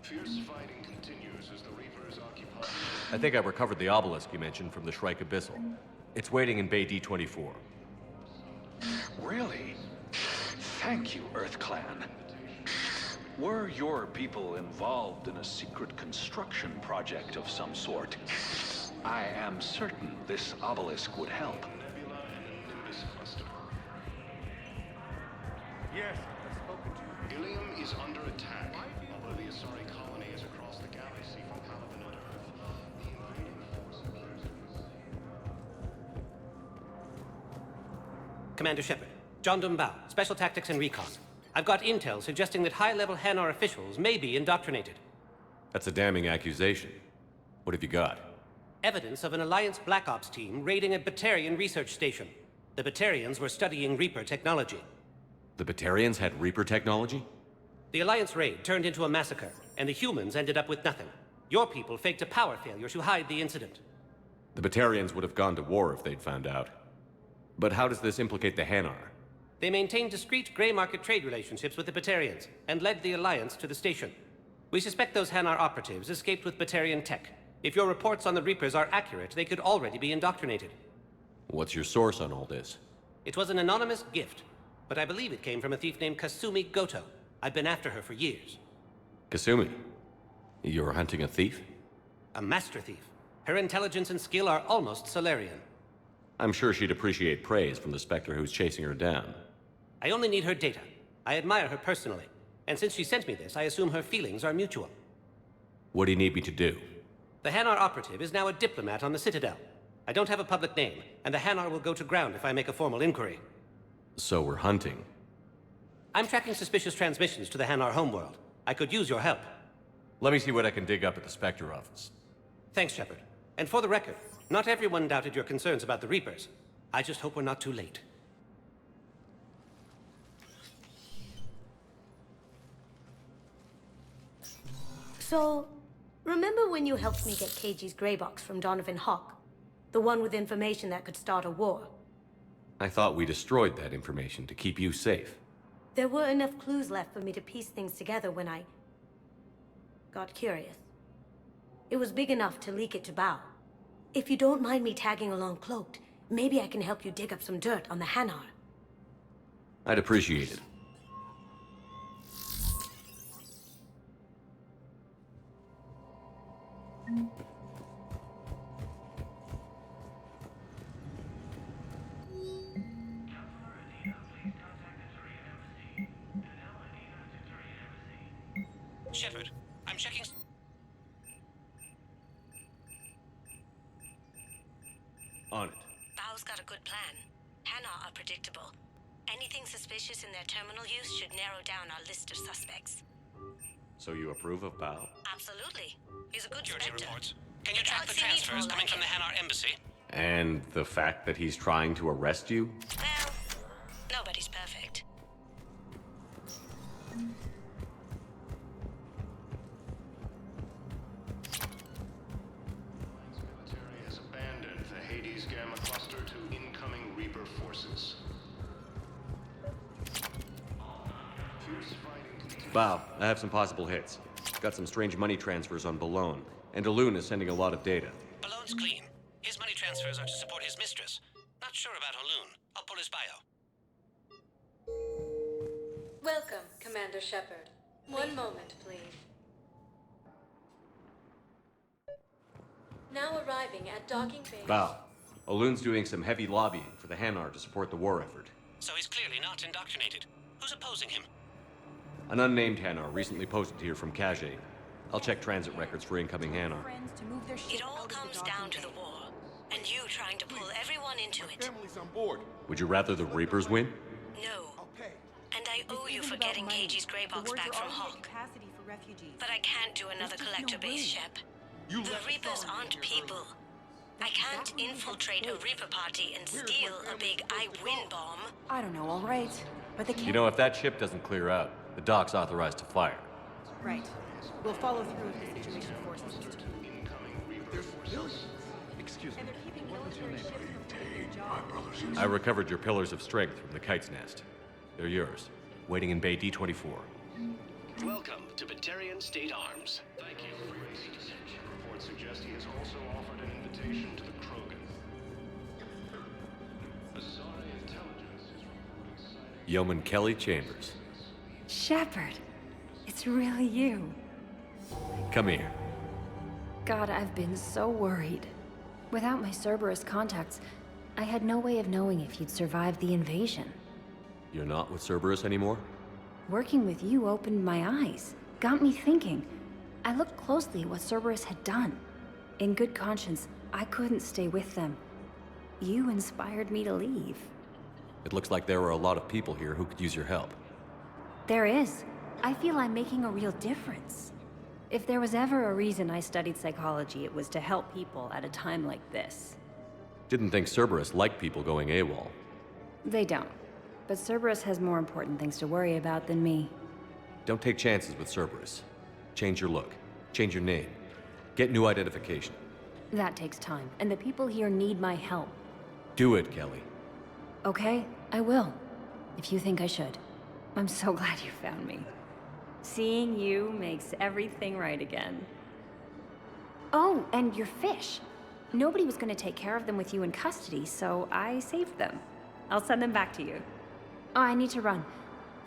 Fierce fighting continues as the Reapers occupy... I think I recovered the obelisk you mentioned from the Shrike Abyssal. It's waiting in Bay D-24. Really? Thank you, Earth Clan. Were your people involved in a secret construction project of some sort, I am certain this obelisk would help. Yes, I've spoken to you. Ilium is under attack. Although the Asari colony is across the galaxy from Palaven and Earth, the invading forces... Commander Shepard, John Dumbao, Special Tactics and Recon. I've got intel suggesting that high-level Hanar officials may be indoctrinated. That's a damning accusation. What have you got? Evidence of an Alliance Black Ops team raiding a Batarian research station. The Batarians were studying Reaper technology. The Batarians had Reaper technology? The Alliance raid turned into a massacre, and the humans ended up with nothing. Your people faked a power failure to hide the incident. The Batarians would have gone to war if they'd found out. But how does this implicate the Hanar? They maintained discreet gray market trade relationships with the Batarians, and led the Alliance to the station. We suspect those Hanar operatives escaped with Batarian tech. If your reports on the Reapers are accurate, they could already be indoctrinated. What's your source on all this? It was an anonymous gift, but I believe it came from a thief named Kasumi Goto. I've been after her for years. Kasumi? You're hunting a thief? A master thief. Her intelligence and skill are almost Solarian. I'm sure she'd appreciate praise from the Spectre who's chasing her down. I only need her data. I admire her personally. And since she sent me this, I assume her feelings are mutual. What do you need me to do? The Hanar operative is now a diplomat on the Citadel. I don't have a public name, and the Hanar will go to ground if I make a formal inquiry. So we're hunting. I'm tracking suspicious transmissions to the Hanar homeworld. I could use your help. Let me see what I can dig up at the Spectre office. Thanks, Shepard. And for the record, not everyone doubted your concerns about the Reapers. I just hope we're not too late. So, remember when you helped me get KG's gray box from Donovan Hawk? The one with information that could start a war? I thought we destroyed that information to keep you safe. There were enough clues left for me to piece things together when I got curious. It was big enough to leak it to Bao. If you don't mind me tagging along cloaked, maybe I can help you dig up some dirt on the Hanar. I'd appreciate it. Shepard, I'm checking... On it. Bao's got a good plan. Hanar are predictable. Anything suspicious in their terminal use should narrow down our list of suspects. So you approve of Bao? Absolutely. He's a good Security Spectre. reports. Can you track the transfers coming from the Hanar embassy? And the fact that he's trying to arrest you? Well, nobody's perfect. Military has abandoned the Hades Gamma cluster to incoming Reaper forces. Fierce fighting. Bao, I have some possible hits. Got some strange money transfers on Balone, and Daloon is sending a lot of data. Balone's clean. His money transfers are to support his mistress. Not sure about Haloon. I'll pull his bio. Welcome, Commander Shepard. One moment, please. Now arriving at docking bay. Bao, Aloon's doing some heavy lobbying for the Hanar to support the war effort. So he's clearly not indoctrinated. Who's opposing him? An unnamed Hanar recently posted here from Kage. I'll check transit records for incoming Hanar. It all comes down to the war, and you trying to pull everyone into it. Family's on board. Would you rather the Reapers win? No. And I owe you for getting KG's gray box back from Hawk. But I can't do another collector base, Shep. The Reapers aren't people. I can't infiltrate a Reaper party and steal a big I win bomb. I don't know, all right. But they can't... You know, if that ship doesn't clear out, the dock's authorized to fire. Right. We'll follow through if the situation forces us to. Excuse me. I recovered your pillars of strength from the kite's nest. They're yours, waiting in Bay D-24. Welcome to Batarian State Arms. Thank you for your assistance. Reports suggest he has also offered an invitation to the Krogan. Asari intelligence is reporting sightings. Yeoman Kelly Chambers. Shepard, it's really you. Come here. God, I've been so worried. Without my Cerberus contacts, I had no way of knowing if you'd survived the invasion. You're not with Cerberus anymore? Working with you opened my eyes, got me thinking. I looked closely at what Cerberus had done. In good conscience, I couldn't stay with them. You inspired me to leave. It looks like there are a lot of people here who could use your help. There is. I feel I'm making a real difference. If there was ever a reason I studied psychology, it was to help people at a time like this. Didn't think Cerberus liked people going AWOL. They don't. But Cerberus has more important things to worry about than me. Don't take chances with Cerberus. Change your look. Change your name. Get new identification. That takes time, and the people here need my help. Do it, Kelly. Okay, I will. if you think I should. I'm so glad you found me. Seeing you makes everything right again. Oh, and your fish. Nobody was gonna take care of them with you in custody, so I saved them. I'll send them back to you. Oh, I need to run.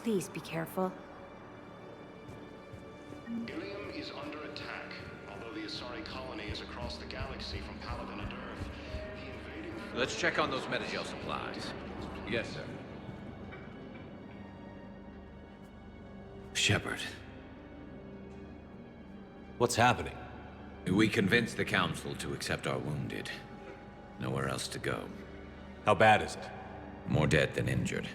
Please be careful. Ilium is under attack. Although the Asari colony is across the galaxy from Paladin and Earth, the invading... Let's check on those metagel supplies. Yes, sir. Shepard. What's happening? We convinced the Council to accept our wounded. Nowhere else to go. How bad is it? More dead than injured.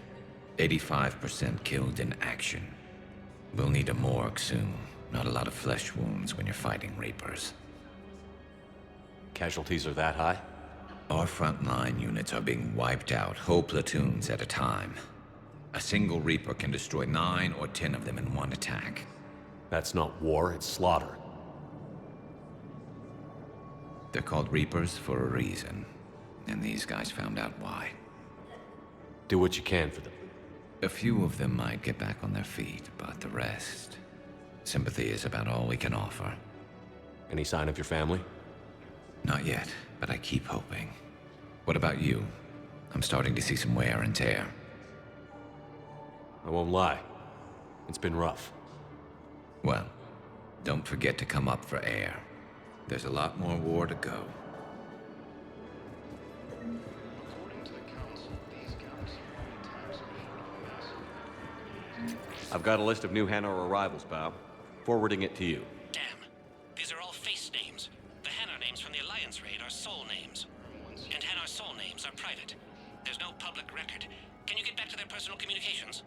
85% killed in action. We'll need a morgue soon. Not a lot of flesh wounds when you're fighting Reapers. Casualties are that high? Our frontline units are being wiped out, whole platoons at a time. A single Reaper can destroy 9 or 10 of them in one attack. That's not war, it's slaughter. They're called Reapers for a reason. And these guys found out why. Do what you can for them. A few of them might get back on their feet, but the rest... Sympathy is about all we can offer. Any sign of your family? Not yet, but I keep hoping. What about you? I'm starting to see some wear and tear. I won't lie. It's been rough. Well, don't forget to come up for air. There's a lot more war to go. I've got a list of new Hanar arrivals, pal. Forwarding it to you. Damn. These are all face names. The Hanar names from the Alliance raid are soul names. And Hanar soul names are private. There's no public record. Can you get back to their personal communications?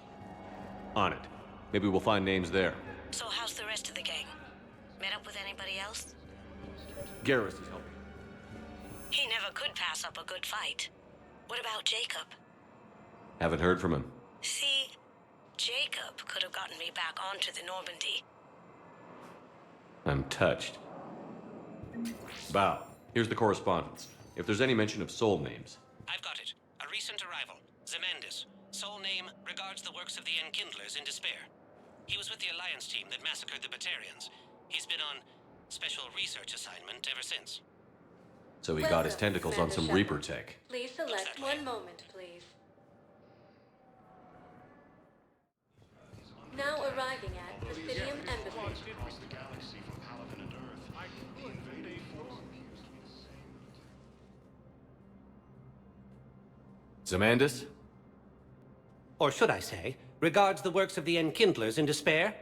On it. Maybe we'll find names there. So how's the rest of the gang? Met up with anybody else? Garrus is helping. He never could pass up a good fight. What about Jacob? Haven't heard from him. See, Jacob could have gotten me back onto the Normandy. I'm touched. Bow, here's the correspondence. If there's any mention of soul names. I've got it. A recent arrival. Zemandis. Soul name regards the works of the Enkindlers in despair. He was with the Alliance team that massacred the Batarians. He's been on special research assignment ever since. So he got his tentacles on some Reaper tech. Please select one moment, please. Now arriving at Presidium Embassy. Zemandis? Or should I say, regards the works of the Enkindlers in despair?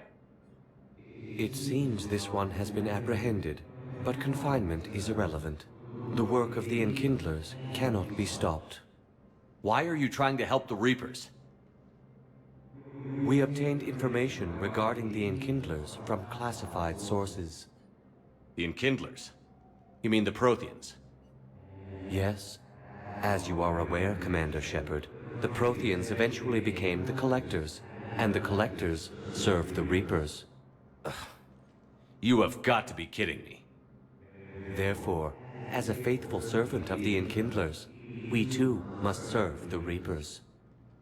It seems this one has been apprehended, but confinement is irrelevant. The work of the Enkindlers cannot be stopped. Why are you trying to help the Reapers? We obtained information regarding the Enkindlers from classified sources. The Enkindlers? You mean the Protheans? Yes. As you are aware, Commander Shepard, the Protheans eventually became the Collectors, and the Collectors served the Reapers. Ugh. You have got to be kidding me. Therefore, as a faithful servant of the Enkindlers, we too must serve the Reapers.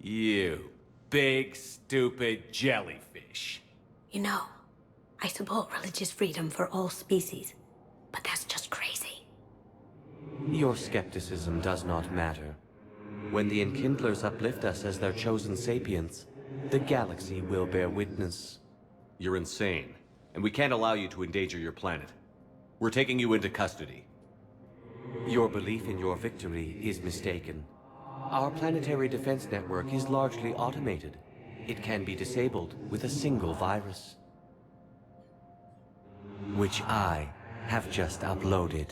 You big, stupid jellyfish. You know, I support religious freedom for all species, but that's just crazy. Your skepticism does not matter. When the Enkindlers uplift us as their chosen sapients, the galaxy will bear witness. You're insane, and we can't allow you to endanger your planet. We're taking you into custody. Your belief in your victory is mistaken. Our planetary defense network is largely automated. It can be disabled with a single virus, which I have just uploaded.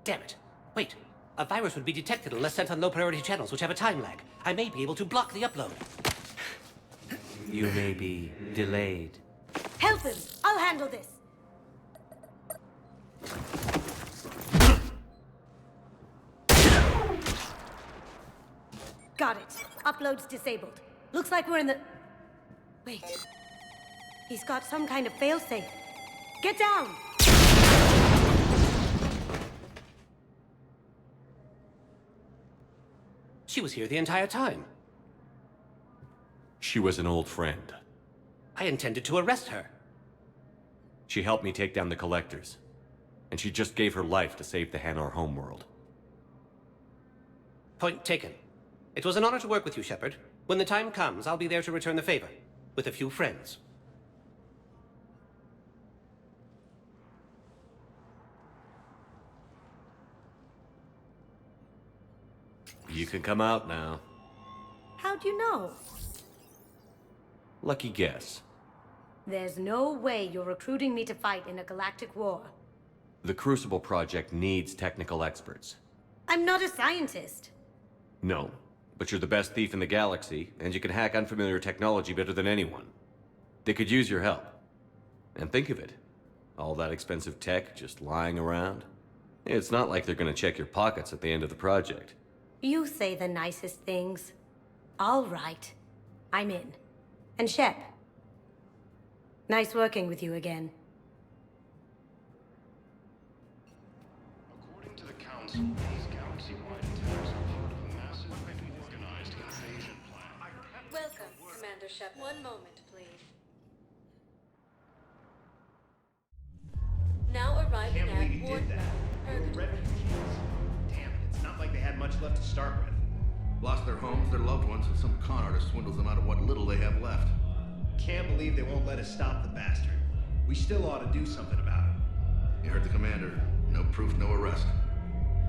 Damn it. Wait. A virus would be detected unless sent on low-priority channels, which have a time lag. I may be able to block the upload. You may be delayed. Help him! I'll handle this! Got it. Upload's disabled. Looks like we're in the... Wait. He's got some kind of failsafe. Get down! She was here the entire time. She was an old friend. I intended to arrest her. She helped me take down the Collectors. And she just gave her life to save the Hanar homeworld. Point taken. It was an honor to work with you, Shepard. When the time comes, I'll be there to return the favor. With a few friends. You can come out now. How'd you know? Lucky guess. There's no way you're recruiting me to fight in a galactic war. The Crucible Project needs technical experts. I'm not a scientist. No, but you're the best thief in the galaxy, and you can hack unfamiliar technology better than anyone. They could use your help. And think of it. All that expensive tech just lying around. It's not like they're gonna check your pockets at the end of the project. You say the nicest things. All right. I'm in. And Shep. Nice working with you again. According to the Council, these galaxy-wide attacks are part of a massive and organized invasion plan. Welcome, Commander Shep. One moment, please. Now arriving Can't believe he at Ward did that. They were refugees. Damn it, it's not like they had much left to start with. Lost their homes, their loved ones, and some con artist swindles them out of what little they have left. Can't believe they won't let us stop the bastard. We still ought to do something about it. You heard the commander. No proof, no arrest.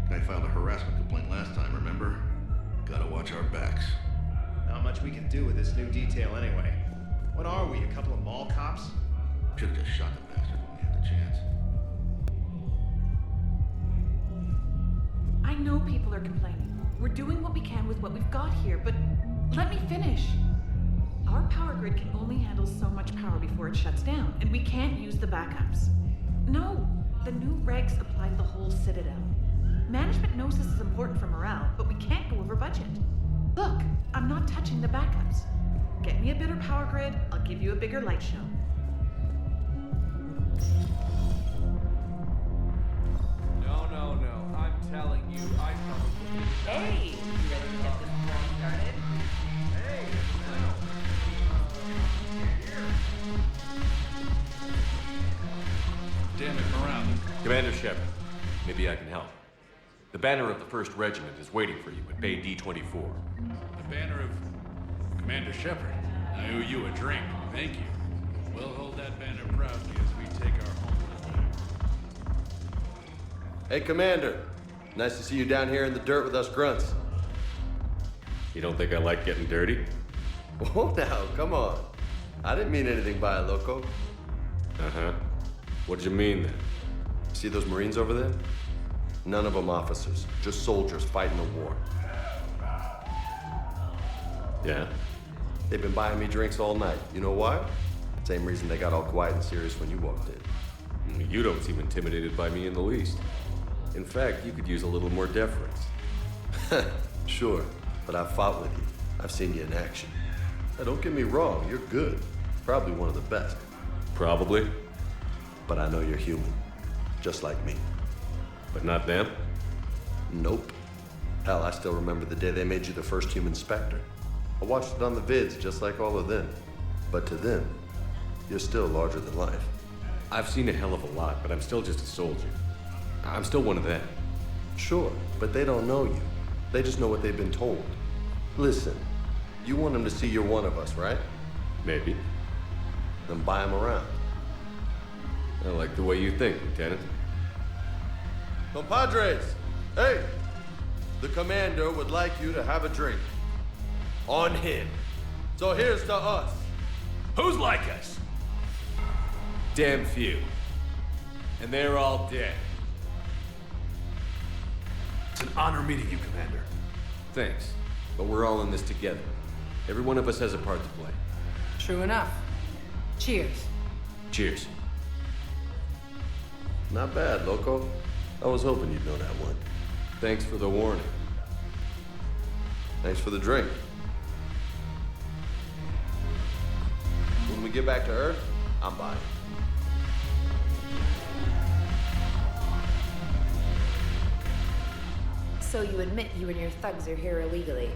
Guy filed a harassment complaint last time, remember? Gotta watch our backs. Not much we can do with this new detail anyway. What are we, a couple of mall cops? Should've just shot the bastard when we had the chance. I know people are complaining. We're doing what we can with what we've got here, but let me finish. Our power grid can only handle so much power before it shuts down, and we can't use the backups. No, the new regs apply to the whole Citadel. Management knows this is important for morale, but we can't go over budget. Look, I'm not touching the backups. Get me a better power grid, I'll give you a bigger light show. No. I'm telling you, I probably... Hey! You ready to get this party started? Hey! Damn it, Miranda. Commander Shepard, maybe I can help. The banner of the 1st Regiment is waiting for you at Bay D-24. The banner of Commander Shepard. I owe you a drink. Thank you. We'll hold that banner proudly as we take our homeland back. Hey, Commander. Nice to see you down here in the dirt with us grunts. You don't think I like getting dirty? Oh, now, come on. I didn't mean anything by it, loco. Uh-huh. What'd you mean, then? See those Marines over there? None of them officers, just soldiers fighting the war. Yeah? They've been buying me drinks all night. You know why? Same reason they got all quiet and serious when you walked in. You don't seem intimidated by me in the least. In fact, you could use a little more deference. Sure, but I've fought with you. I've seen you in action. Now, don't get me wrong, you're good. Probably one of the best. Probably. But I know you're human. Just like me. But not them? Nope. Hell, I still remember the day they made you the first human Spectre. I watched it on the vids, just like all of them. But to them, you're still larger than life. I've seen a hell of a lot, but I'm still just a soldier. I'm still one of them. Sure, but they don't know you. They just know what they've been told. Listen, you want them to see you're one of us, right? Maybe. Then buy them around. I like the way you think, Lieutenant. Compadres! Hey! The commander would like you to have a drink. On him. So here's to us. Who's like us? Damn few. And they're all dead. It's an honor meeting you, Commander. Thanks. But we're all in this together. Every one of us has a part to play. True enough. Cheers. Cheers. Not bad, loco. I was hoping you'd know that one. Thanks for the warning. Thanks for the drink. When we get back to Earth, I'm buying. So you admit you and your thugs are here illegally?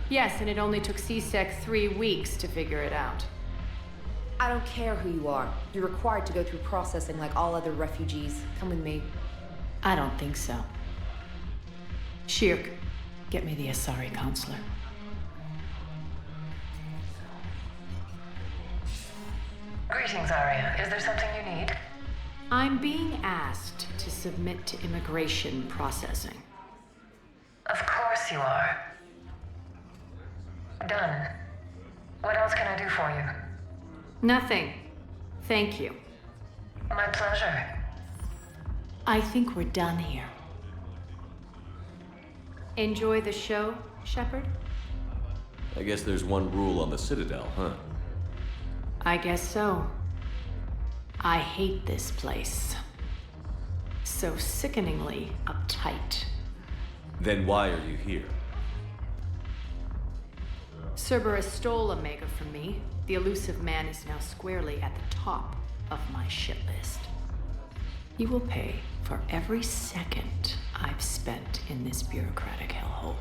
Yes, and it only took CSEC 3 weeks to figure it out. I don't care who you are. You're required to go through processing like all other refugees. Come with me. I don't think so. Shirk, get me the Asari consular. Greetings, Arya. Is there something you need? I'm being asked to submit to immigration processing. Of course you are. Done. What else can I do for you? Nothing. Thank you. My pleasure. I think we're done here. Enjoy the show, Shepard? I guess there's one rule on the Citadel, huh? I guess so. I hate this place. So sickeningly uptight. Then why are you here? Cerberus stole Omega from me. The elusive man is now squarely at the top of my shit list. He will pay for every second I've spent in this bureaucratic hellhole.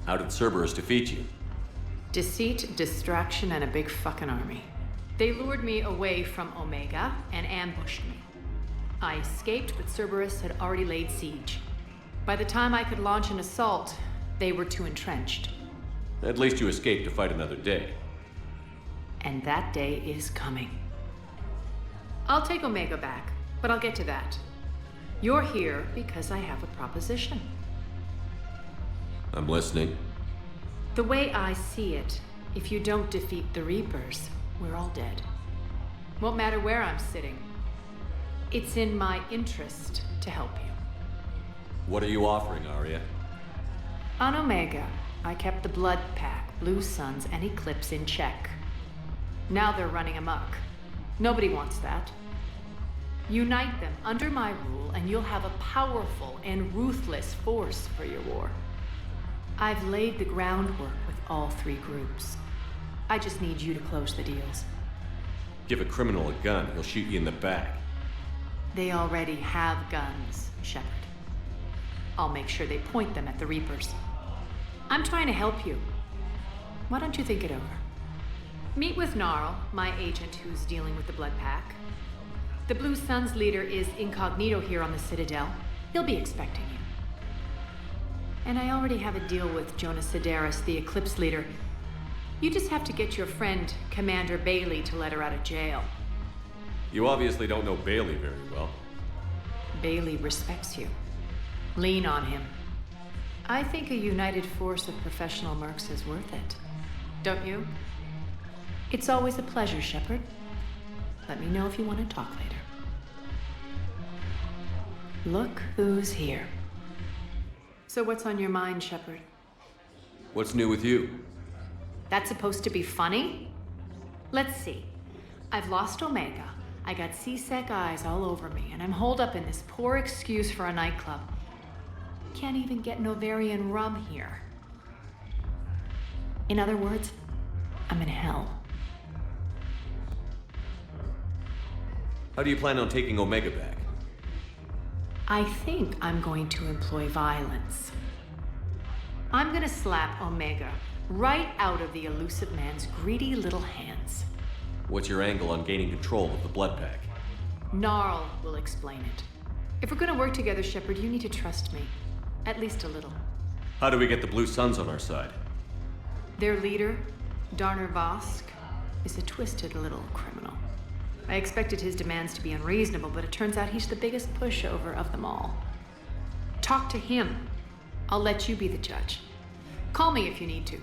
How did Cerberus defeat you? Deceit, distraction, and a big fucking army. They lured me away from Omega and ambushed me. I escaped, but Cerberus had already laid siege. By the time I could launch an assault, they were too entrenched. At least you escaped to fight another day. And that day is coming. I'll take Omega back, but I'll get to that. You're here because I have a proposition. I'm listening. The way I see it, if you don't defeat the Reapers, we're all dead. Won't matter where I'm sitting. It's in my interest to help you. What are you offering, Arya? On Omega, I kept the Blood Pack, Blue Suns, and Eclipse in check. Now they're running amok. Nobody wants that. Unite them under my rule, and you'll have a powerful and ruthless force for your war. I've laid the groundwork with all 3 groups. I just need you to close the deals. Give a criminal a gun, he'll shoot you in the back. They already have guns, Shepard. I'll make sure they point them at the Reapers. I'm trying to help you. Why don't you think it over? Meet with Gnarl, my agent who's dealing with the Blood Pack. The Blue Suns leader is incognito here on the Citadel. He'll be expecting you. And I already have a deal with Jonas Sedaris, the Eclipse leader. You just have to get your friend, Commander Bailey, to let her out of jail. You obviously don't know Bailey very well. Bailey respects you. Lean on him. I think a united force of professional mercs is worth it. Don't you? It's always a pleasure, Shepard. Let me know if you want to talk later. Look who's here. So what's on your mind, Shepard? What's new with you? That's supposed to be funny? Let's see. I've lost Omega. I got CSEC eyes all over me, and I'm holed up in this poor excuse for a nightclub. Can't even get Novarian rum here. In other words, I'm in hell. How do you plan on taking Omega back? I think I'm going to employ violence. I'm gonna slap Omega right out of the elusive man's greedy little hands. What's your angle on gaining control of the Blood Pack? Gnarl will explain it. If we're gonna work together, Shepard, you need to trust me. At least a little. How do we get the Blue Suns on our side? Their leader, Darner Vosk, is a twisted little criminal. I expected his demands to be unreasonable, but it turns out he's the biggest pushover of them all. Talk to him. I'll let you be the judge. Call me if you need to.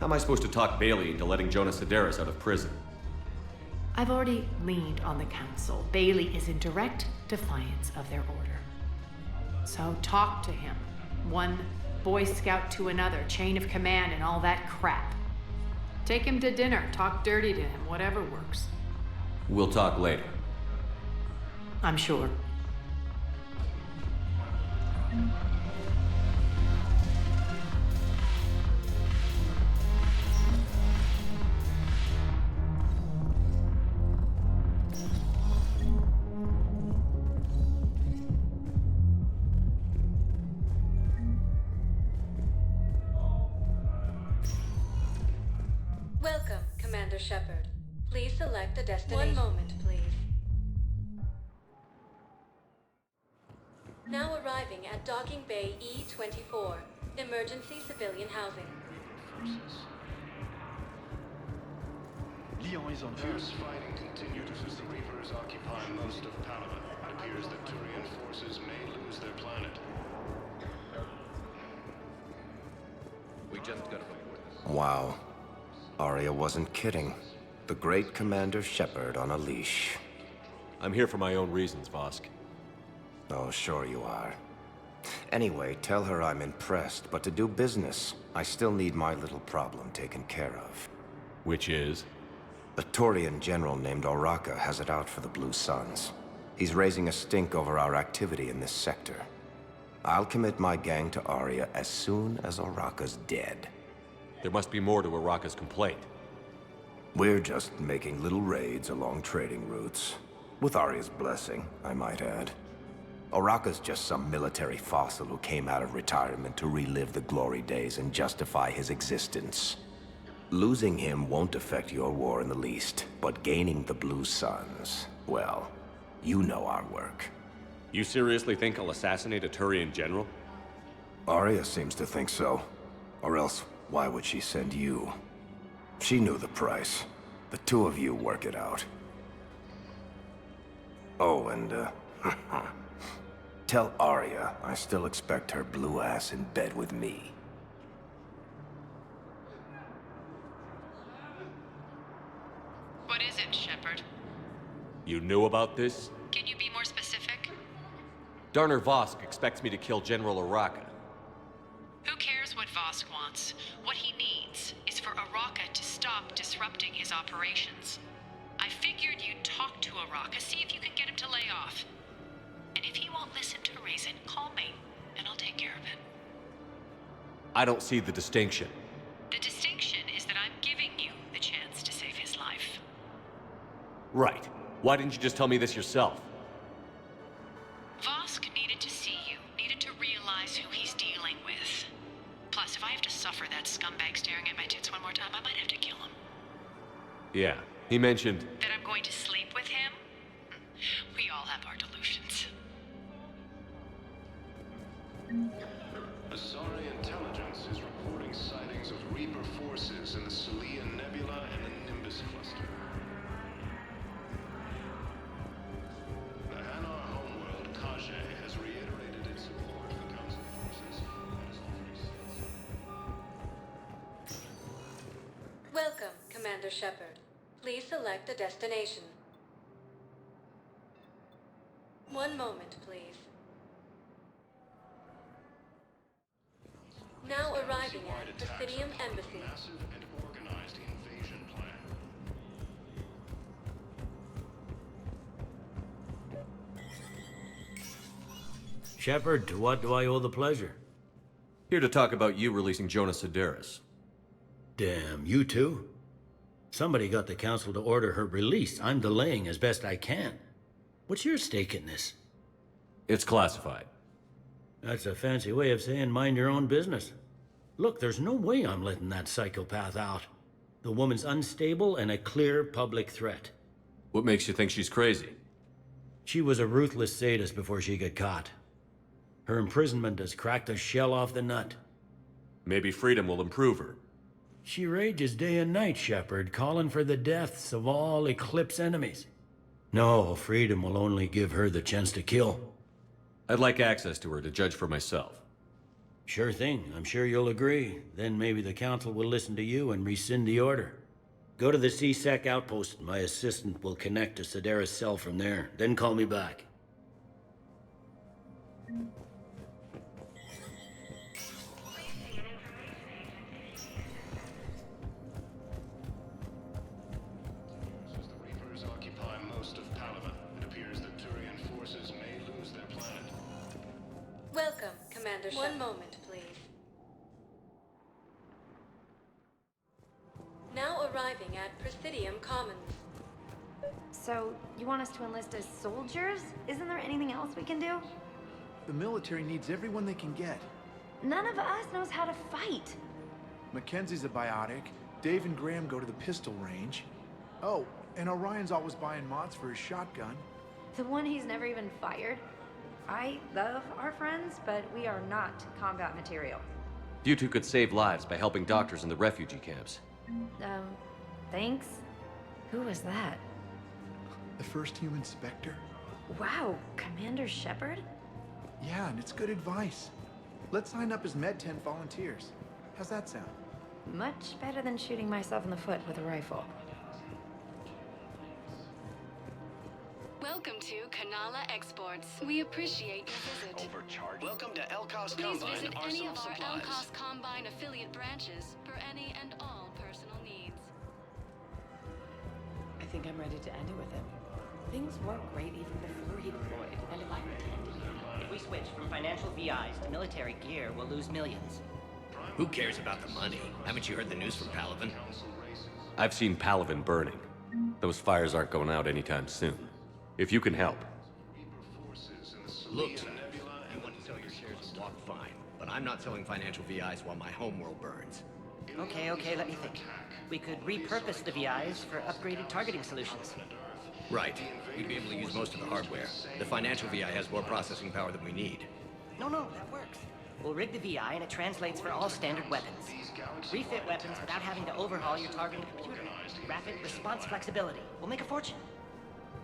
How am I supposed to talk Bailey into letting Jonas Sedaris out of prison? I've already leaned on the council. Bailey is in direct defiance of their order. So talk to him. One Boy Scout to another, chain of command and all that crap. Take him to dinner, talk dirty to him, whatever works. We'll talk later. I'm sure. Commander Shepard. Please select a destination. 1 moment, please. Now arriving at Docking Bay E-24. Emergency civilian housing. Fierce fighting continues as the Reapers occupy most of Panama. It appears that Turian forces may lose their planet. We just got a report. Wow. Arya wasn't kidding. The great Commander Shepard on a leash. I'm here for my own reasons, Vosk. Oh, sure you are. Anyway, tell her I'm impressed, but to do business, I still need my little problem taken care of. Which is? A Turian general named Oraka has it out for the Blue Suns. He's raising a stink over our activity in this sector. I'll commit my gang to Arya as soon as Oraka's dead. There must be more to Oraka's complaint. We're just making little raids along trading routes. With Arya's blessing, I might add. Oraka's just some military fossil who came out of retirement to relive the glory days and justify his existence. Losing him won't affect your war in the least, but gaining the Blue Suns, well, you know our work. You seriously think I'll assassinate a Turian general? Arya seems to think so. Or else, why would she send you? She knew the price. The two of you work it out. Oh, and, tell Arya I still expect her blue ass in bed with me. What is it, Shepard? You knew about this? Can you be more specific? Darner Vosk expects me to kill General Oraka. Who cares what Vosk wants? What he needs is for Oraka to stop disrupting his operations. I figured you'd talk to Oraka, see if you can get him to lay off. And if he won't listen to reason, call me, and I'll take care of it. I don't see the distinction. The distinction is that I'm giving you the chance to save his life. Right. Why didn't you just tell me this yourself? Vosk needed to see you, needed to realize who he's dealing with. Plus, if I have to suffer that scumbag staring at my tits one more time, I might have to kill him. Yeah, he mentioned... That I'm going to sleep with him? We all have our delusions. Azari intelligence is reporting sightings of Reaper forces in the Celian Nebula and the Nimbus cluster. The Hanar homeworld, Kage, has reiterated its support for Council forces. Welcome, Commander Shepard. Please select a destination. 1 moment, please. Now arriving at the Presidium Embassy. Massive and organized invasion plan. Shepard, to what do I owe the pleasure? Here to talk about you releasing Jonas Sedaris. Damn, you too? Somebody got the council to order her release. I'm delaying as best I can. What's your stake in this? It's classified. That's a fancy way of saying mind your own business. Look, there's no way I'm letting that psychopath out. The woman's unstable and a clear public threat. What makes you think she's crazy? She was a ruthless sadist before she got caught. Her imprisonment has cracked the shell off the nut. Maybe freedom will improve her. She rages day and night, Shepard, calling for the deaths of all Eclipse enemies. No, freedom will only give her the chance to kill. I'd like access to her to judge for myself. Sure thing. I'm sure you'll agree. Then maybe the council will listen to you and rescind the order. Go to the C-Sec outpost. My assistant will connect to Sedaris' cell from there. Then call me back. As the Reapers occupy most of Panama, it appears that Turian forces may lose their planet. Welcome, Commander Shepard. 1 moment, please. Now arriving at Presidium Commons. So, you want us to enlist as soldiers? Isn't there anything else we can do? The military needs everyone they can get. None of us knows how to fight. Mackenzie's a biotic. Dave and Graham go to the pistol range. Oh, and Orion's always buying mods for his shotgun. The one he's never even fired? I love our friends, but we are not combat material. You two could save lives by helping doctors in the refugee camps. Thanks? Who was that? The first human Spectre? Wow, Commander Shepard? Yeah, and it's good advice. Let's sign up as Med 10 volunteers. How's that sound? Much better than shooting myself in the foot with a rifle. Welcome to Kanala Exports. We appreciate your visit. Overcharged. Welcome to Elcos Please Combine visit any Arsenal of our Supplies. Elcos Combine affiliate branches for any and all personal needs. I think I'm ready to end it with him. Things weren't great even before he deployed, and if I pretend to be... If we switch from financial VIs to military gear, we'll lose millions. Who cares about the money? Haven't you heard the news from Palaven? I've seen Palaven burning. Those fires aren't going out anytime soon. If you can help. Look, you want to sell your shares of Walk, fine. But I'm not selling financial VIs while my homeworld burns. Okay, let me think. We could repurpose the VIs for upgraded targeting solutions. Right. We'd be able to use most of the hardware. The financial VI has more processing power than we need. No, that works. We'll rig the VI and it translates for all standard weapons. Refit weapons without having to overhaul your targeting computer. Rapid response flexibility. We'll make a fortune.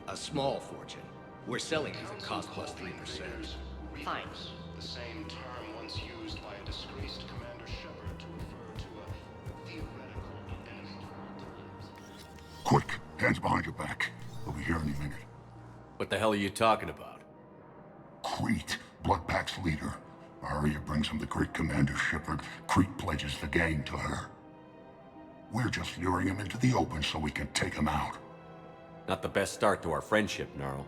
A small fortune. We're selling these at cost plus 3%. Fine. The same term once used by a disgraced Commander Shepard to refer to a theoretical enemy. Quick, hands behind your back. We'll be here any minute. What the hell are you talking about? Crete, Bloodpack's leader. Arya brings him the great Commander Shepard. Crete pledges the gang to her. We're just luring him into the open so we can take him out. Not the best start to our friendship, Gnarl.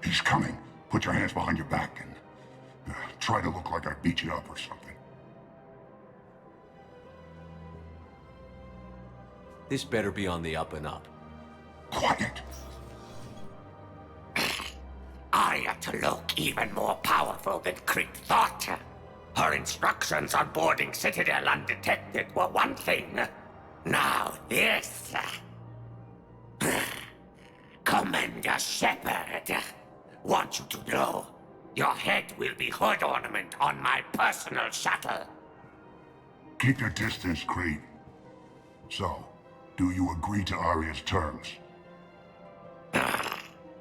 He's coming. Put your hands behind your back and try to look like I beat you up or something. This better be on the up and up. Quiet! Arya to look even more powerful than Crete thought. Her instructions on boarding Citadel undetected were one thing. Now this. Commander Shepard, want you to know, your head will be hood ornament on my personal shuttle. Keep your distance, Crete. So, do you agree to Arya's terms?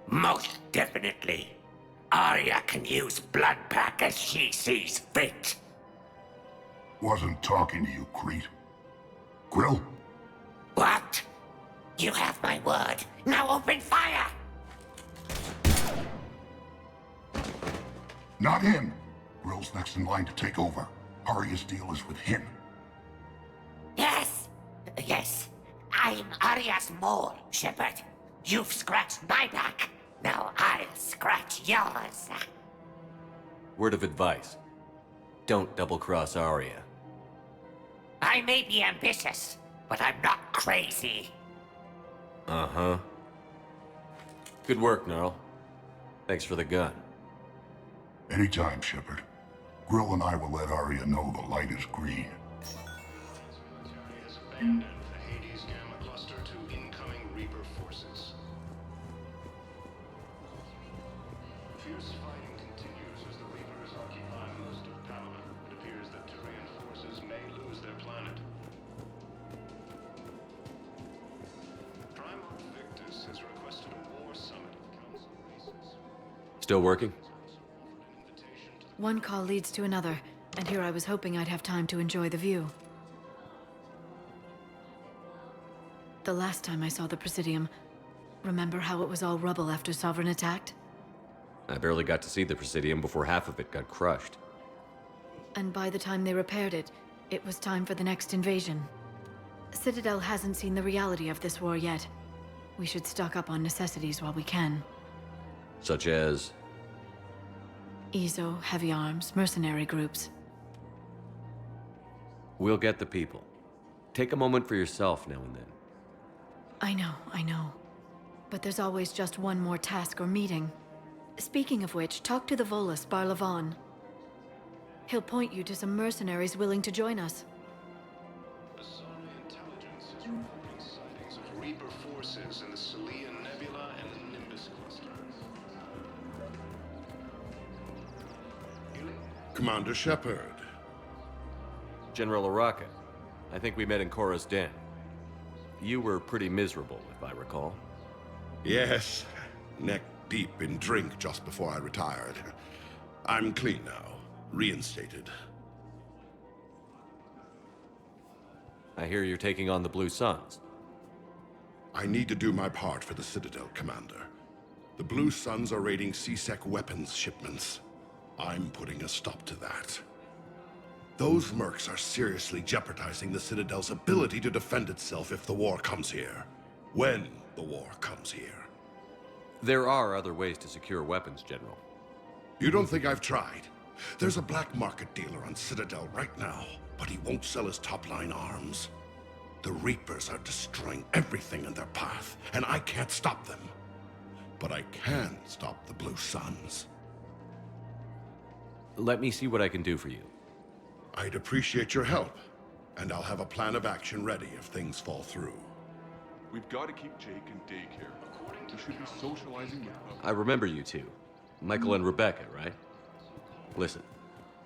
Most definitely. Arya can use Bloodpack as she sees fit. Wasn't talking to you, Crete. Grill? What? You have my word. Now open fire! Not him. Grill's next in line to take over. Arya's deal is with him. Yes. I'm Arya's mole, Shepard. You've scratched my back. Now I'll scratch yours. Word of advice. Don't double-cross Arya. I may be ambitious, but I'm not crazy. Uh-huh. Good work, Gnarl. Thanks for the gun. Anytime, Shepard. Grill and I will let Arya know the light is green. Has abandoned the Hades Gamma Cluster to incoming Reaper forces. Fierce fighting continues as the Reapers occupy most of Palaven. It appears that Turian forces may lose their planet. Primarch Victus has requested a war summit of Council races. Still working? One call leads to another, and here I was hoping I'd have time to enjoy the view. The last time I saw the Presidium, remember how it was all rubble after Sovereign attacked? I barely got to see the Presidium before half of it got crushed. And by the time they repaired it, it was time for the next invasion. Citadel hasn't seen the reality of this war yet. We should stock up on necessities while we can. Such as? EZO, heavy arms, mercenary groups. We'll get the people. Take a moment for yourself now and then. I know. But there's always just one more task or meeting. Speaking of which, talk to the Volus, Barlavon. He'll point you to some mercenaries willing to join us. Asari intelligence Sightings of Reaper forces in the Celian Nebula and the Nimbus cluster. Commander Shepard. General Araka. I think we met in Korra's den. You were pretty miserable, if I recall. Yes, neck deep in drink just before I retired. I'm clean now, reinstated. I hear you're taking on the Blue Suns. I need to do my part for the Citadel, Commander. The Blue Suns are raiding C-Sec weapons shipments. I'm putting a stop to that. Those mercs are seriously jeopardizing the Citadel's ability to defend itself if the war comes here. When the war comes here. There are other ways to secure weapons, General. You don't think I've tried? There's a black market dealer on Citadel right now, but he won't sell his top-line arms. The Reapers are destroying everything in their path, and I can't stop them. But I can stop the Blue Suns. Let me see what I can do for you. I'd appreciate your help, and I'll have a plan of action ready if things fall through. We've got to keep Jake in daycare. We should be socializing with others. I remember you two. Michael and Rebecca, right? Listen,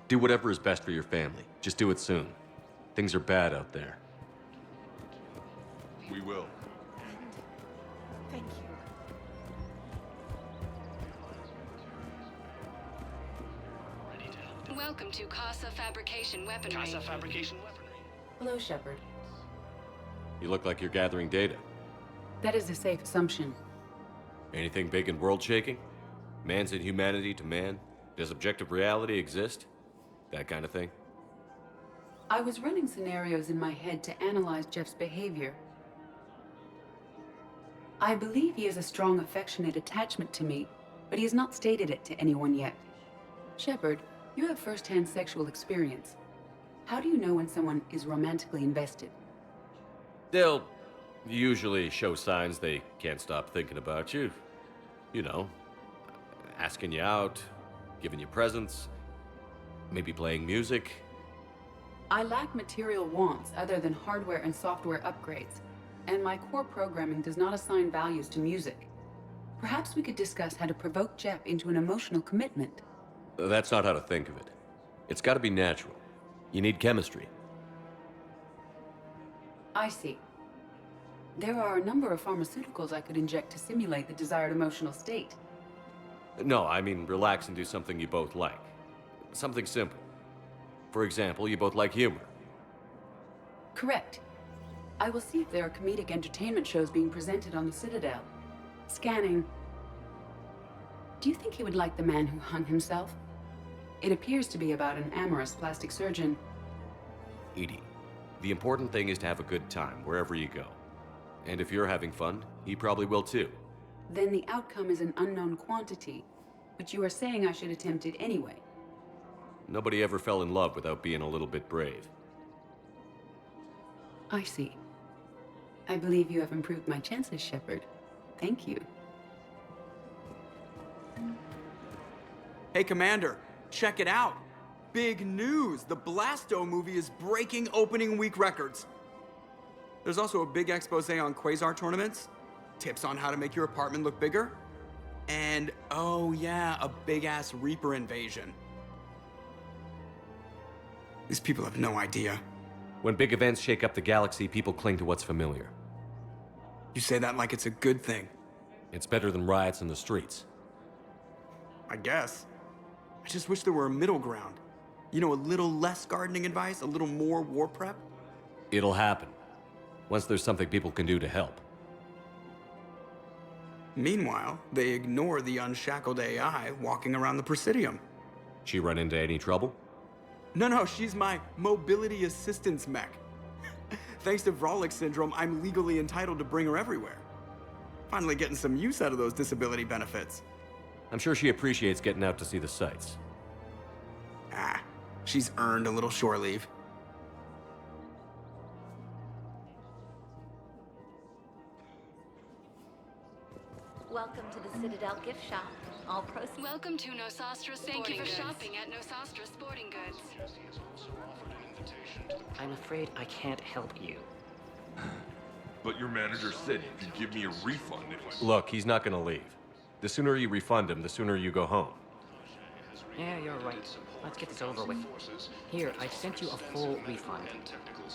do whatever is best for your family. Just do it soon. Things are bad out there. We will. Thank you. Welcome to Casa Fabrication Weaponry. Casa Fabrication Weaponry. Hello, Shepard. You look like you're gathering data. That is a safe assumption. Anything big and world-shaking? Man's inhumanity to man? Does objective reality exist? That kind of thing? I was running scenarios in my head to analyze Jeff's behavior. I believe he has a strong affectionate attachment to me, but he has not stated it to anyone yet. Shepard, you have first-hand sexual experience. How do you know when someone is romantically invested? They'll usually show signs they can't stop thinking about you. You know, asking you out, giving you presents, maybe playing music. I lack material wants other than hardware and software upgrades, and my core programming does not assign values to music. Perhaps we could discuss how to provoke Jeff into an emotional commitment. That's not how to think of it. It's got to be natural. You need chemistry. I see. There are a number of pharmaceuticals I could inject to simulate the desired emotional state. No, I mean relax and do something you both like. Something simple. For example, you both like humor. Correct. I will see if there are comedic entertainment shows being presented on the Citadel. Scanning. Do you think he would like The Man Who Hung Himself? It appears to be about an amorous plastic surgeon. Edie, the important thing is to have a good time wherever you go. And if you're having fun, he probably will too. Then the outcome is an unknown quantity, but you are saying I should attempt it anyway. Nobody ever fell in love without being a little bit brave. I see. I believe you have improved my chances, Shepard. Thank you. Hey, Commander, check it out. Big news! The Blasto movie is breaking opening week records. There's also a big expose on Quasar tournaments, tips on how to make your apartment look bigger, and, oh yeah, a big-ass Reaper invasion. These people have no idea. When big events shake up the galaxy, people cling to what's familiar. You say that like it's a good thing. It's better than riots in the streets. I guess. I just wish there were a middle ground. You know, a little less gardening advice, a little more war prep. It'll happen. Once there's something people can do to help. Meanwhile, they ignore the unshackled AI walking around the Presidium. She run into any trouble? No, she's my mobility assistance mech. Thanks to Vrolic syndrome, I'm legally entitled to bring her everywhere. Finally getting some use out of those disability benefits. I'm sure she appreciates getting out to see the sights. Ah, she's earned a little shore leave. Welcome to the Citadel gift shop. All proceeds. Welcome to Nosastra Sporting Goods. Thank you for shopping at Nosastra Sporting Goods. I'm afraid I can't help you. But your manager said you could give me a refund if I... Look, he's not gonna leave. The sooner you refund him, the sooner you go home. Yeah, you're right. Let's get this over with. Here, I sent you a full refund.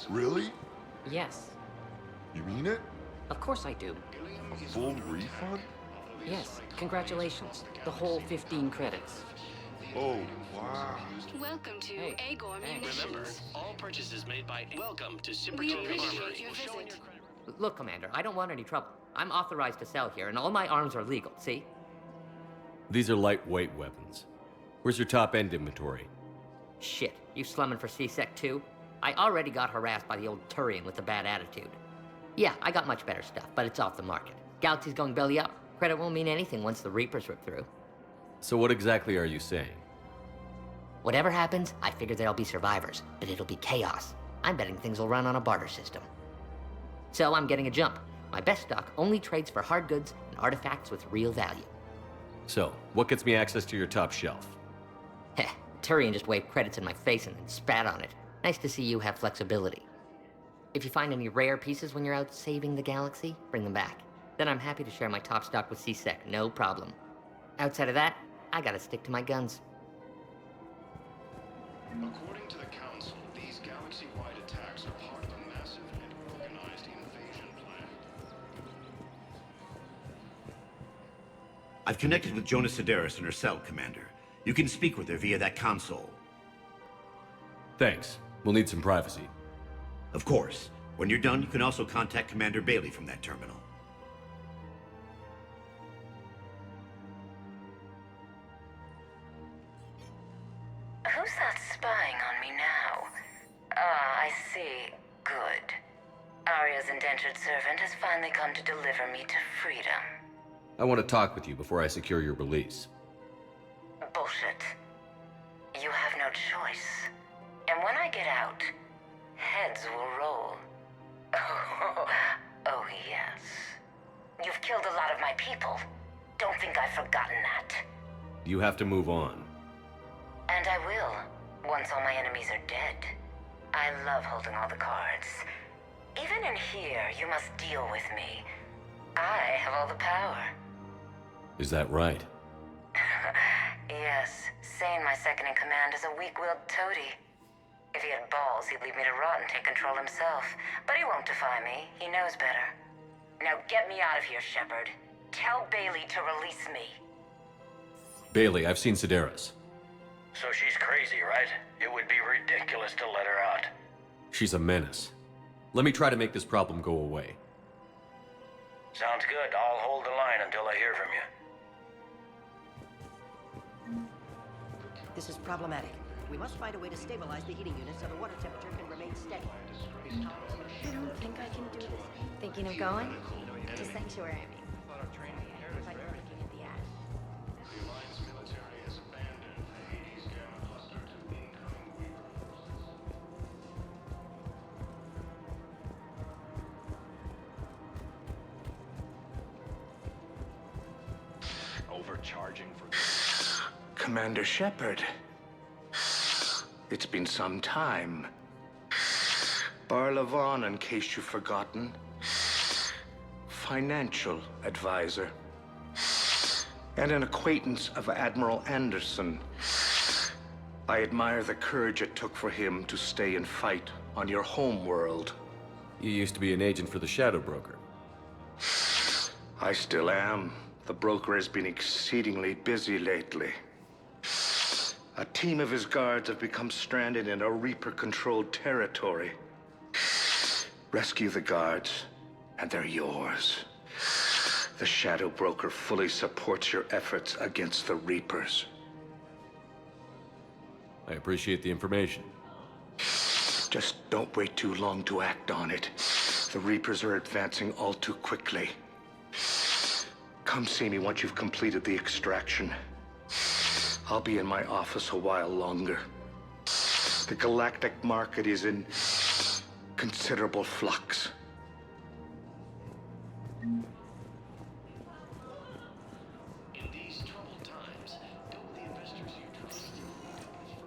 Really? Yes. You mean it? Of course I do. A full refund? Yes, congratulations. The whole 15 credits. Oh, wow. Welcome to Agor thanks. Remember, Munitions. all purchases made by Welcome to We Citadel appreciate Armory. your visit. Look, Commander, I don't want any trouble. I'm authorized to sell here, and all my arms are legal, see? These are lightweight weapons. Where's your top-end inventory? Shit, you slumming for C-Sec too? I already got harassed by the old Turian with the bad attitude. Yeah, I got much better stuff, but it's off the market. Galaxy's going belly up. Credit won't mean anything once the Reapers rip through. So what exactly are you saying? Whatever happens, I figure there'll be survivors, but it'll be chaos. I'm betting things will run on a barter system. So I'm getting a jump. My best stock only trades for hard goods and artifacts with real value. So, what gets me access to your top shelf? Heh, Turian just waved credits in my face and then spat on it. Nice to see you have flexibility. If you find any rare pieces when you're out saving the galaxy, bring them back. Then I'm happy to share my top stock with C-Sec, no problem. Outside of that, I gotta stick to my guns. According to the Council, these galaxy-wide attacks are part of a massive and organized invasion plan. I've connected with Jonah Sedaris and her cell, Commander. You can speak with her via that console. Thanks. We'll need some privacy. Of course. When you're done, you can also contact Commander Bailey from that terminal. Who's that spying on me now? Ah, I see. Good. Arya's indentured servant has finally come to deliver me to freedom. I want to talk with you before I secure your release. Bullshit. You have no choice. And when I get out, heads will roll. Oh, yes. You've killed a lot of my people. Don't think I've forgotten that. You have to move on. And I will, once all my enemies are dead. I love holding all the cards. Even in here, you must deal with me. I have all the power. Is that right? Yes, Sane, my second in command, is a weak-willed toady. If he had balls, he'd leave me to rot and take control himself. But he won't defy me. He knows better. Now get me out of here, Shepard. Tell Bailey to release me. Bailey, I've seen Sedaris. So she's crazy, right? It would be ridiculous to let her out. She's a menace. Let me try to make this problem go away. Sounds good. I'll hold the line until I hear from you. This is problematic. We must find a way to stabilize the heating unit so the water temperature can remain steady. I don't think I can do this. Thinking of going? To Sanctuary, I mean. If I were looking at the ad. The Alliance military has abandoned the Hades Gamma cluster to incoming Reapers. Overcharging for... Commander Shepard. It's been some time. Barlavon, in case you've forgotten. Financial advisor. And an acquaintance of Admiral Anderson. I admire the courage it took for him to stay and fight on your home world. You used to be an agent for the Shadow Broker. I still am. The broker has been exceedingly busy lately. A team of his guards have become stranded in a Reaper-controlled territory. Rescue the guards, and they're yours. The Shadow Broker fully supports your efforts against the Reapers. I appreciate the information. Just don't wait too long to act on it. The Reapers are advancing all too quickly. Come see me once you've completed the extraction. I'll be in my office a while longer. The galactic market is in considerable flux. In these troubled times, don't the investors you trust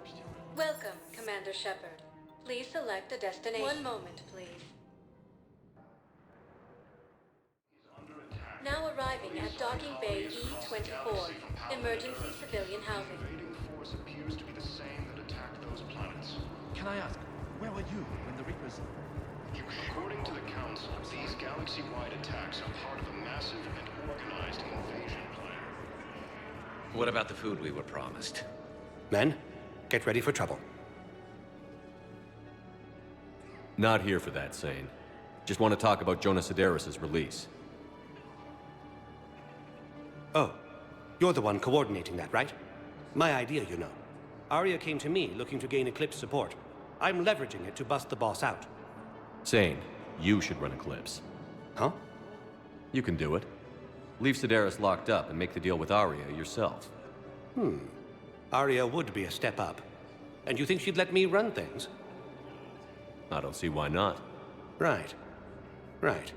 first to... Welcome, Commander Shepard. Please select a destination. One moment, please. Now arriving at Docking Bay E-24, emergency civilian housing. Invading force appears to be the same that attacked those planets. Can I ask, where were you when the Reapers... According to the Council, these galaxy-wide attacks are part of a massive and organized invasion plan. What about the food we were promised? Men, get ready for trouble. Not here for that, Sane. Just want to talk about Jonas Sedaris' release. Oh, you're the one coordinating that, right? My idea, you know. Arya came to me looking to gain Eclipse support. I'm leveraging it to bust the boss out. Sane, you should run Eclipse. Huh? You can do it. Leave Sedaris locked up and make the deal with Arya yourself. Arya would be a step up. And you think she'd let me run things? I don't see why not. Right. Right.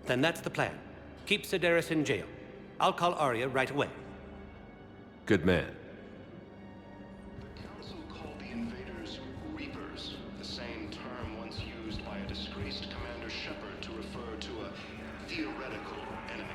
Then that's the plan. Keep Sedaris in jail. I'll call Arya right away. Good man. The Council called the invaders Reapers, the same term once used by a disgraced Commander Shepard to refer to a theoretical enemy.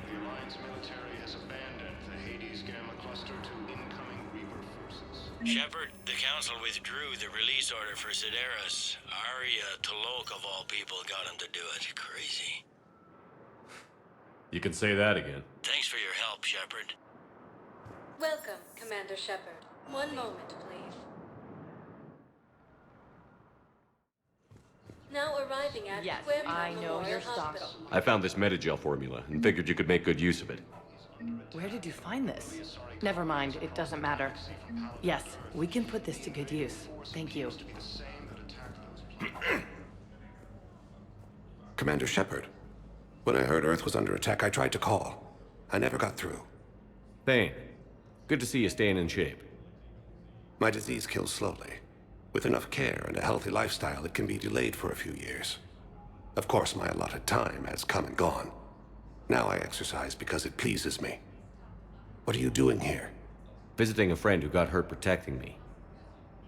The Alliance military has abandoned the Hades Gamma Cluster to incoming Reaper forces. Shepard, the Council withdrew the release order for Sedaris. Arya T'Loak, of all people, got him to do it. Crazy. You can say that again. Thanks for your help, Shepard. Welcome, Commander Shepard. One moment, please. Now arriving at Yes, Puebla I know Memorial your stocks. Hospital. I found this Metagel formula and figured you could make good use of it. Where did you find this? Never mind, it doesn't matter. Yes, we can put this to good use. Thank you. Commander Shepard, when I heard Earth was under attack, I tried to call. I never got through. Thane, good to see you staying in shape. My disease kills slowly. With enough care and a healthy lifestyle, it can be delayed for a few years. Of course, my allotted time has come and gone. Now I exercise because it pleases me. What are you doing here? Visiting a friend who got hurt protecting me.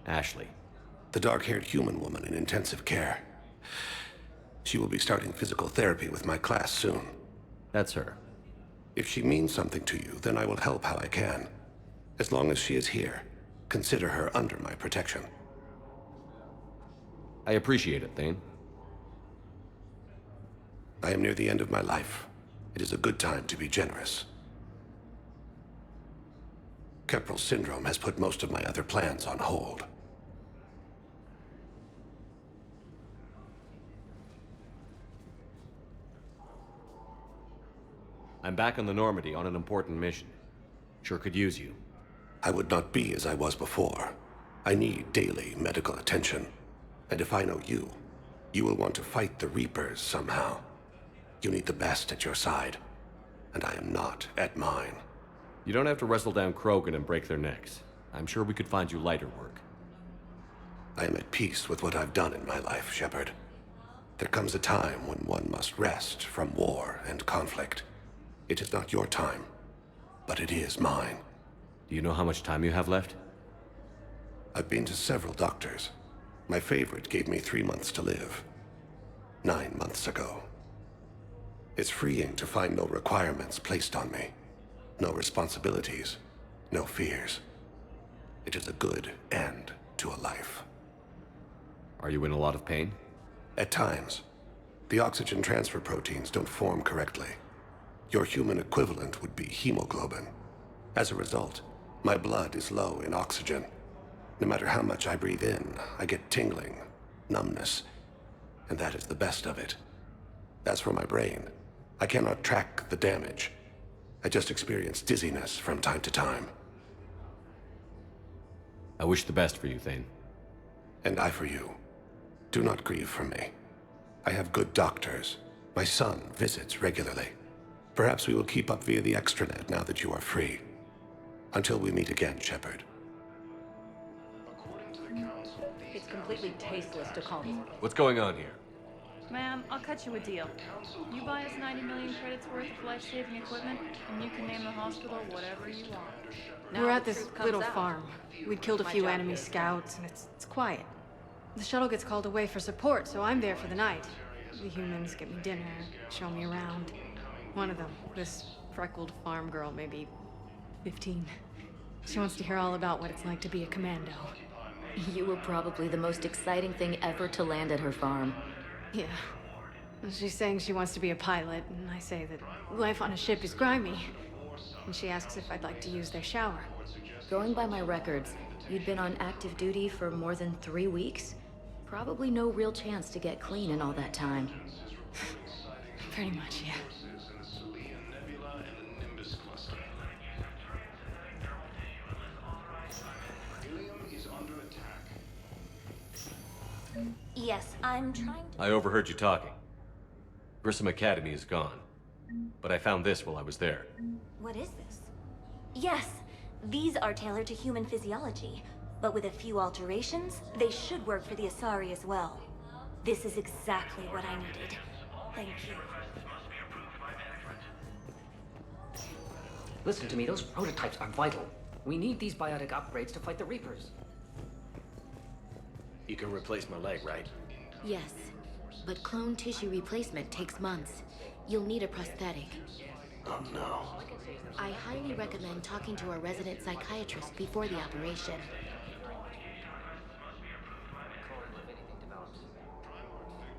Ashley. The dark-haired human woman in intensive care. She will be starting physical therapy with my class soon. That's her. If she means something to you, then I will help how I can. As long as she is here, consider her under my protection. I appreciate it, Thane. I am near the end of my life. It is a good time to be generous. Keprel syndrome has put most of my other plans on hold. I'm back on the Normandy on an important mission. Sure could use you. I would not be as I was before. I need daily medical attention. And if I know you, you will want to fight the Reapers somehow. You need the best at your side, and I am not at mine. You don't have to wrestle down Krogan and break their necks. I'm sure we could find you lighter work. I am at peace with what I've done in my life, Shepard. There comes a time when one must rest from war and conflict. It is not your time, but it is mine. Do you know how much time you have left? I've been to several doctors. My favorite gave me 3 months to live. 9 months ago. It's freeing to find no requirements placed on me. No responsibilities. No fears. It is a good end to a life. Are you in a lot of pain? At times. The oxygen transfer proteins don't form correctly. Your human equivalent would be hemoglobin. As a result, my blood is low in oxygen. No matter how much I breathe in, I get tingling, numbness, and that is the best of it. As for my brain, I cannot track the damage. I just experience dizziness from time to time. I wish the best for you, Thane. And I for you. Do not grieve for me. I have good doctors. My son visits regularly. Perhaps we will keep up via the extranet now that you are free. Until we meet again, Shepard. It's completely tasteless to call this. What's going on here? Ma'am, I'll cut you a deal. You buy us 90 million credits worth of life-saving equipment, and you can name the hospital whatever you want. We're at this little farm. We'd killed a few enemy scouts, and it's quiet. The shuttle gets called away for support, so I'm there for the night. The humans get me dinner, show me around. One of them, this freckled farm girl, maybe 15. She wants to hear all about what it's like to be a commando. You were probably the most exciting thing ever to land at her farm. Yeah. She's saying she wants to be a pilot, and I say that life on a ship is grimy. And she asks if I'd like to use their shower. Going by my records, you'd been on active duty for more than 3 weeks. Probably no real chance to get clean in all that time. Pretty much, yeah. Yes, I'm trying to... I overheard you talking. Grissom Academy is gone. But I found this while I was there. What is this? Yes, these are tailored to human physiology, but with a few alterations, they should work for the Asari as well. This is exactly what I needed. Thank you. Listen to me, those prototypes are vital. We need these biotic upgrades to fight the Reapers. You can replace my leg, right? Yes, but clone tissue replacement takes months. You'll need a prosthetic. Oh no. I highly recommend talking to a resident psychiatrist before the operation.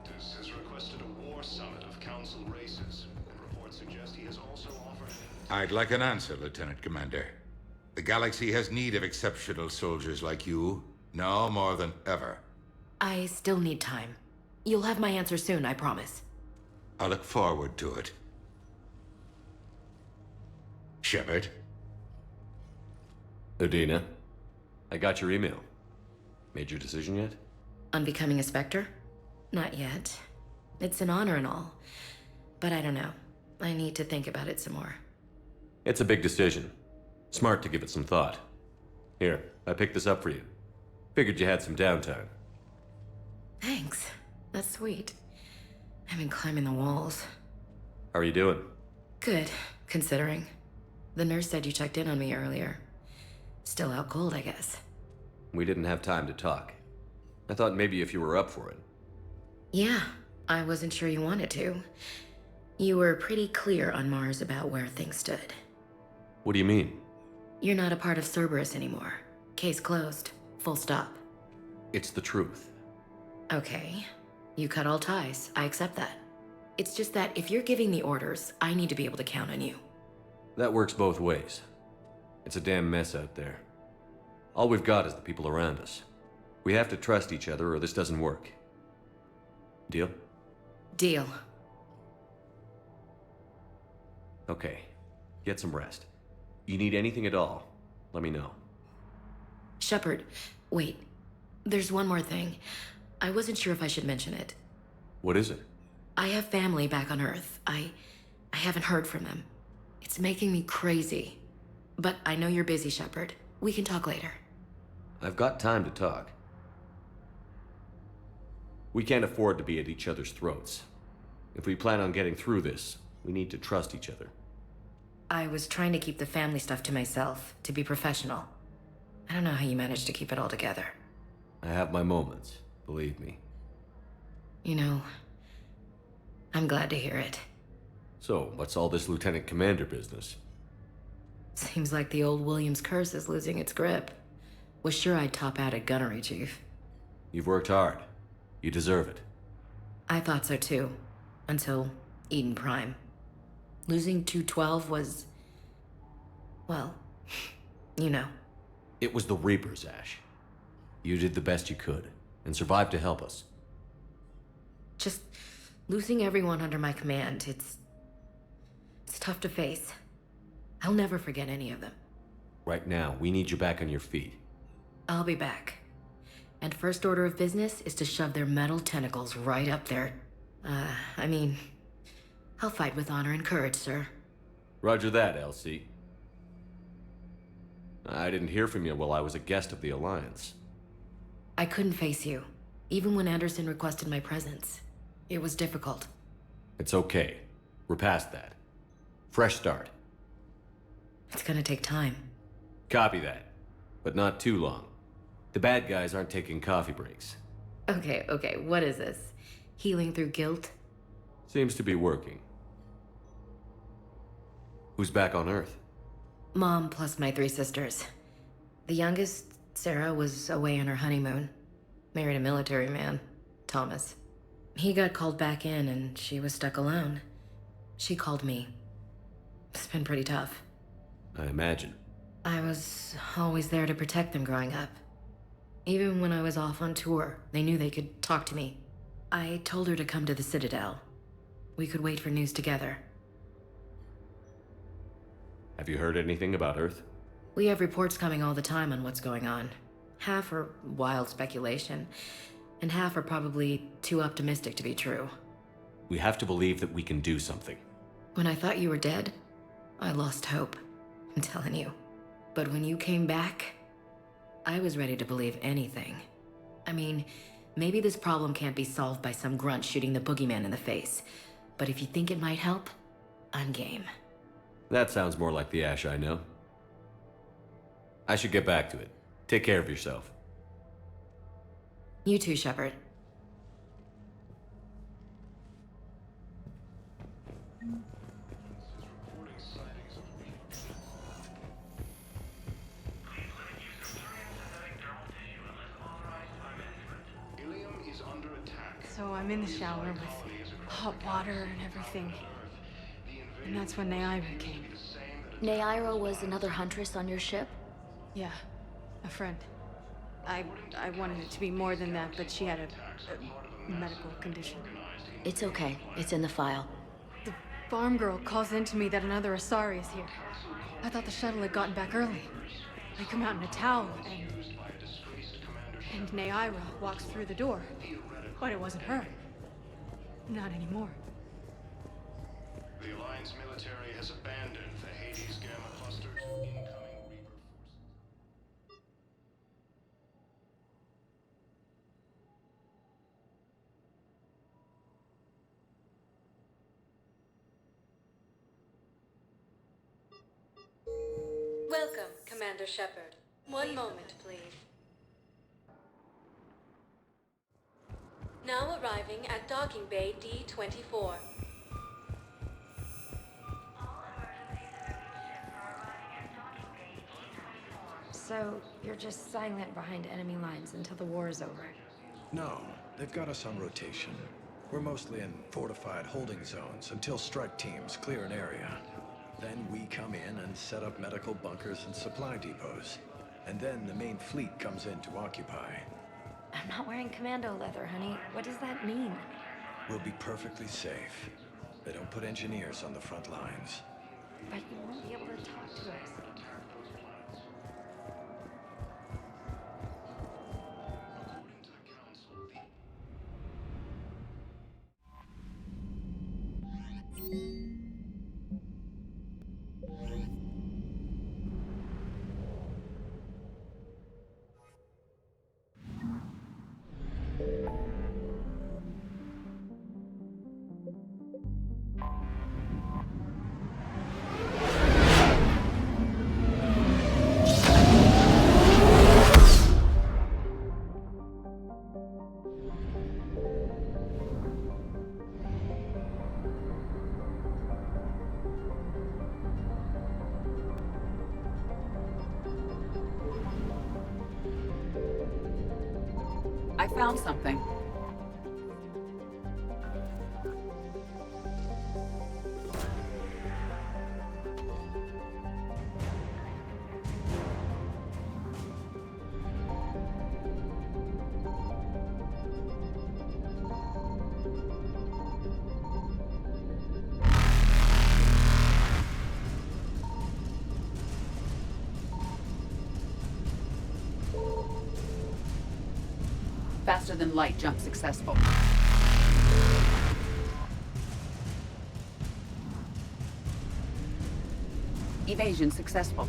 Victus has requested a war summit of council races. Reports suggest he has also offered... I'd like an answer, Lieutenant Commander. The galaxy has need of exceptional soldiers like you, now more than ever. I still need time. You'll have my answer soon, I promise. I look forward to it. Shepard? Udina, I got your email. Made your decision yet? On becoming a Spectre? Not yet. It's an honor and all. But I don't know. I need to think about it some more. It's a big decision. Smart to give it some thought. Here, I picked this up for you. Figured you had some downtime. Thanks. That's sweet. I've been climbing the walls. How are you doing? Good, considering. The nurse said you checked in on me earlier. Still out cold, I guess. We didn't have time to talk. I thought maybe if you were up for it. Yeah, I wasn't sure you wanted to. You were pretty clear on Mars about where things stood. What do you mean? You're not a part of Cerberus anymore. Case closed. Full stop. It's the truth. Okay. You cut all ties. I accept that. It's just that if you're giving the orders, I need to be able to count on you. That works both ways. It's a damn mess out there. All we've got is the people around us. We have to trust each other or this doesn't work. Deal? Deal. Okay. Get some rest. You need anything at all, let me know. Shepard, wait. There's one more thing. I wasn't sure if I should mention it. What is it? I have family back on Earth. I haven't heard from them. It's making me crazy. But I know you're busy, Shepard. We can talk later. I've got time to talk. We can't afford to be at each other's throats. If we plan on getting through this, we need to trust each other. I was trying to keep the family stuff to myself, to be professional. I don't know how you managed to keep it all together. I have my moments, believe me. You know, I'm glad to hear it. So, what's all this Lieutenant Commander business? Seems like the old Williams curse is losing its grip. Was sure I'd top out at gunnery, Chief. You've worked hard. You deserve it. I thought so too. Until Eden Prime. Losing 212 was... well, you know. It was the Reapers, Ash. You did the best you could, and survived to help us. Just losing everyone under my command, it's tough to face. I'll never forget any of them. Right now, we need you back on your feet. I'll be back. And first order of business is to shove their metal tentacles right up there. I mean, I'll fight with honor and courage, sir. Roger that, Elsie. I didn't hear from you while I was a guest of the Alliance. I couldn't face you, even when Anderson requested my presence. It was difficult. It's okay. We're past that. Fresh start. It's gonna take time. Copy that. But not too long. The bad guys aren't taking coffee breaks. Okay, what is this? Healing through guilt? Seems to be working. Who's back on Earth? Mom plus my 3 sisters. The youngest, Sarah, was away on her honeymoon. Married a military man, Thomas. He got called back in and she was stuck alone. She called me. It's been pretty tough. I imagine. I was always there to protect them growing up. Even when I was off on tour, they knew they could talk to me. I told her to come to the Citadel. We could wait for news together. Have you heard anything about Earth? We have reports coming all the time on what's going on. Half are wild speculation, and half are probably too optimistic to be true. We have to believe that we can do something. When I thought you were dead, I lost hope. I'm telling you. But when you came back, I was ready to believe anything. I mean, maybe this problem can't be solved by some grunt shooting the boogeyman in the face. But if you think it might help, I'm game. That sounds more like the Ash I know. I should get back to it. Take care of yourself. You too, Shepard. So I'm in the shower with hot water and everything. And that's when Naira came. Naira was another huntress on your ship? Yeah, a friend. I wanted it to be more than that, but she had a medical condition. It's okay. It's in the file. The farm girl calls in to me that another Asari is here. I thought the shuttle had gotten back early. I come out in a towel, and Naira walks through the door. But it wasn't her. Not anymore. The Alliance military has abandoned the Hades Gamma cluster to incoming Reaper forces. Welcome, Commander Shepard. One moment, please. Now arriving at Docking Bay D-24. So, you're just silent behind enemy lines until the war is over? No, they've got us on rotation. We're mostly in fortified holding zones until strike teams clear an area. Then we come in and set up medical bunkers and supply depots. And then the main fleet comes in to occupy. I'm not wearing commando leather, honey. What does that mean? We'll be perfectly safe. They don't put engineers on the front lines. But you won't be able to talk to us. I found something. Faster than light jump successful. Evasion successful.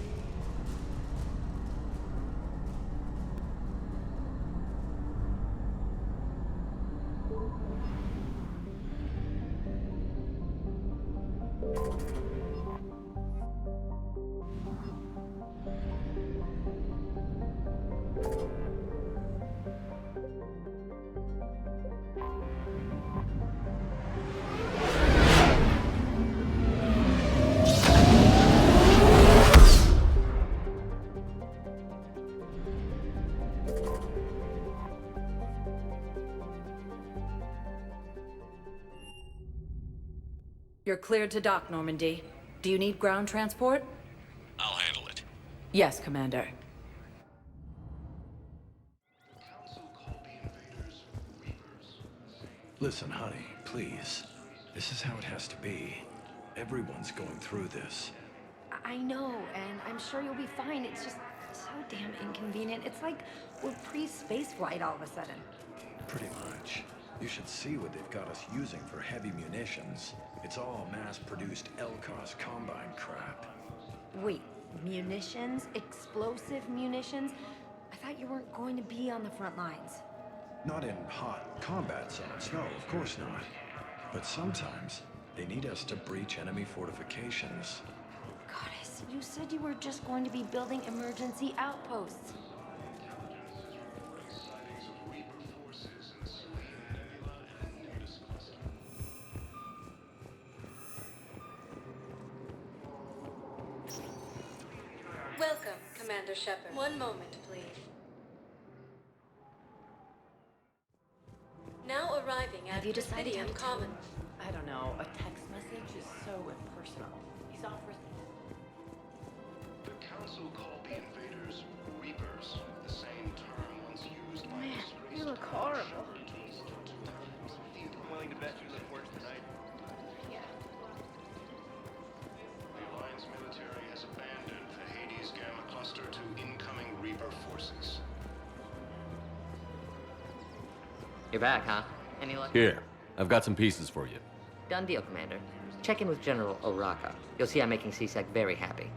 You're cleared to dock, Normandy. Do you need ground transport? I'll handle it. Yes, Commander. Listen, honey, please. This is how it has to be. Everyone's going through this. I know, and I'm sure you'll be fine. It's just so damn inconvenient. It's like we're pre-space flight all of a sudden. Pretty much. You should see what they've got us using for heavy munitions. It's all mass-produced LCOS Combine crap. Wait, munitions? Explosive munitions? I thought you weren't going to be on the front lines. Not in hot combat zones, no, of course not. But sometimes, they need us to breach enemy fortifications. Goddess, you said you were just going to be building emergency outposts. Welcome, Commander Shepard. One moment, please. Now arriving at Have you decided how Presidium to Commons. I don't know. A text message is so impersonal. These offers... The Council called the invaders Reapers, the same term once used by Man, you look horrible. I'm willing to bet you look worse tonight. Yeah. The Alliance military has abandoned the Hades Gamma cluster to incoming Reaper forces. You're back, huh? Any luck? Here, I've got some pieces for you. Done deal, Commander. Check in with General Oraka. You'll see I'm making C-Sec very happy.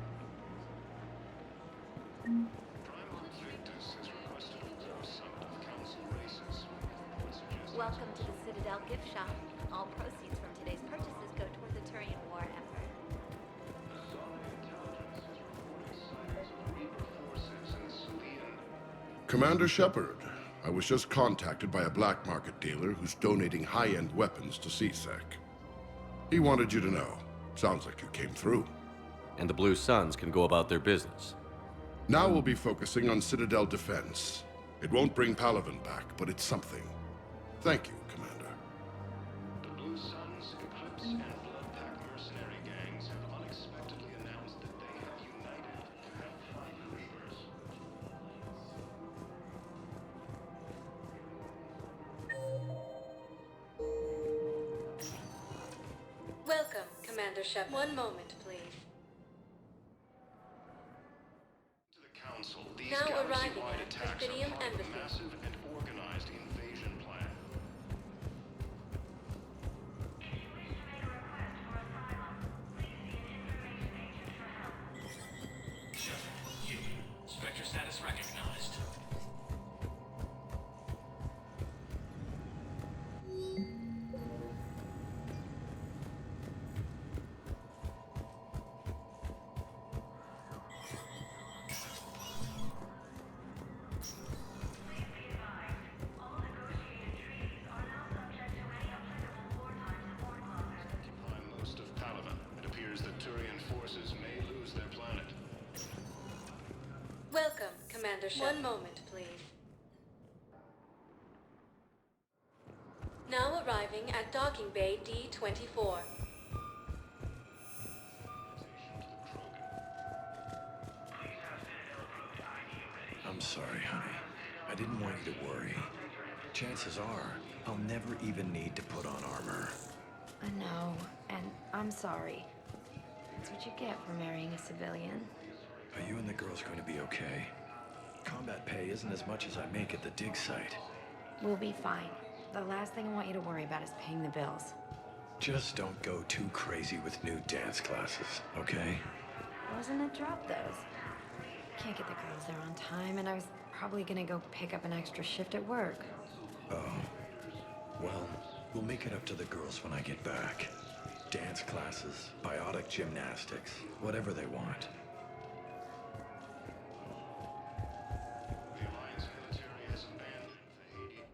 Welcome to the Citadel gift shop. All proceeds from today's purchases go toward the Turian war effort. Commander Shepard, I was just contacted by a black market dealer who's donating high-end weapons to CSEC. He wanted you to know. Sounds like you came through. And the Blue Suns can go about their business. Now we'll be focusing on Citadel defense. It won't bring Palaven back, but it's something. Thank you, Commander. The Blue Suns, Eclipse, and Bloodpack mercenary gangs have unexpectedly announced that they have united to help fight the Reapers. Welcome, Commander Shepard. One moment, please. To the Council, these Now arriving galaxy-wide at attacks Presidium are part of a Embassy. massive and organized invasion plan. Spectre status recognized. Occupy most of Palaven. It appears that Turian forces may lose their planet. Welcome, Commander Shepard. One moment, please. Now arriving at Docking Bay D-24. I'm sorry, honey. I didn't want you to worry. Chances are, I'll never even need to put on armor. I know, and I'm sorry. That's what you get for marrying a civilian. Are you and the girls going to be okay? Combat pay isn't as much as I make at the dig site. We'll be fine. The last thing I want you to worry about is paying the bills. Just don't go too crazy with new dance classes, okay? Wasn't a drop those. Can't get the girls there on time, and I was probably gonna go pick up an extra shift at work. Oh. Well, we'll make it up to the girls when I get back. Dance classes, biotic gymnastics, whatever they want. The Alliance military has abandoned the Hades.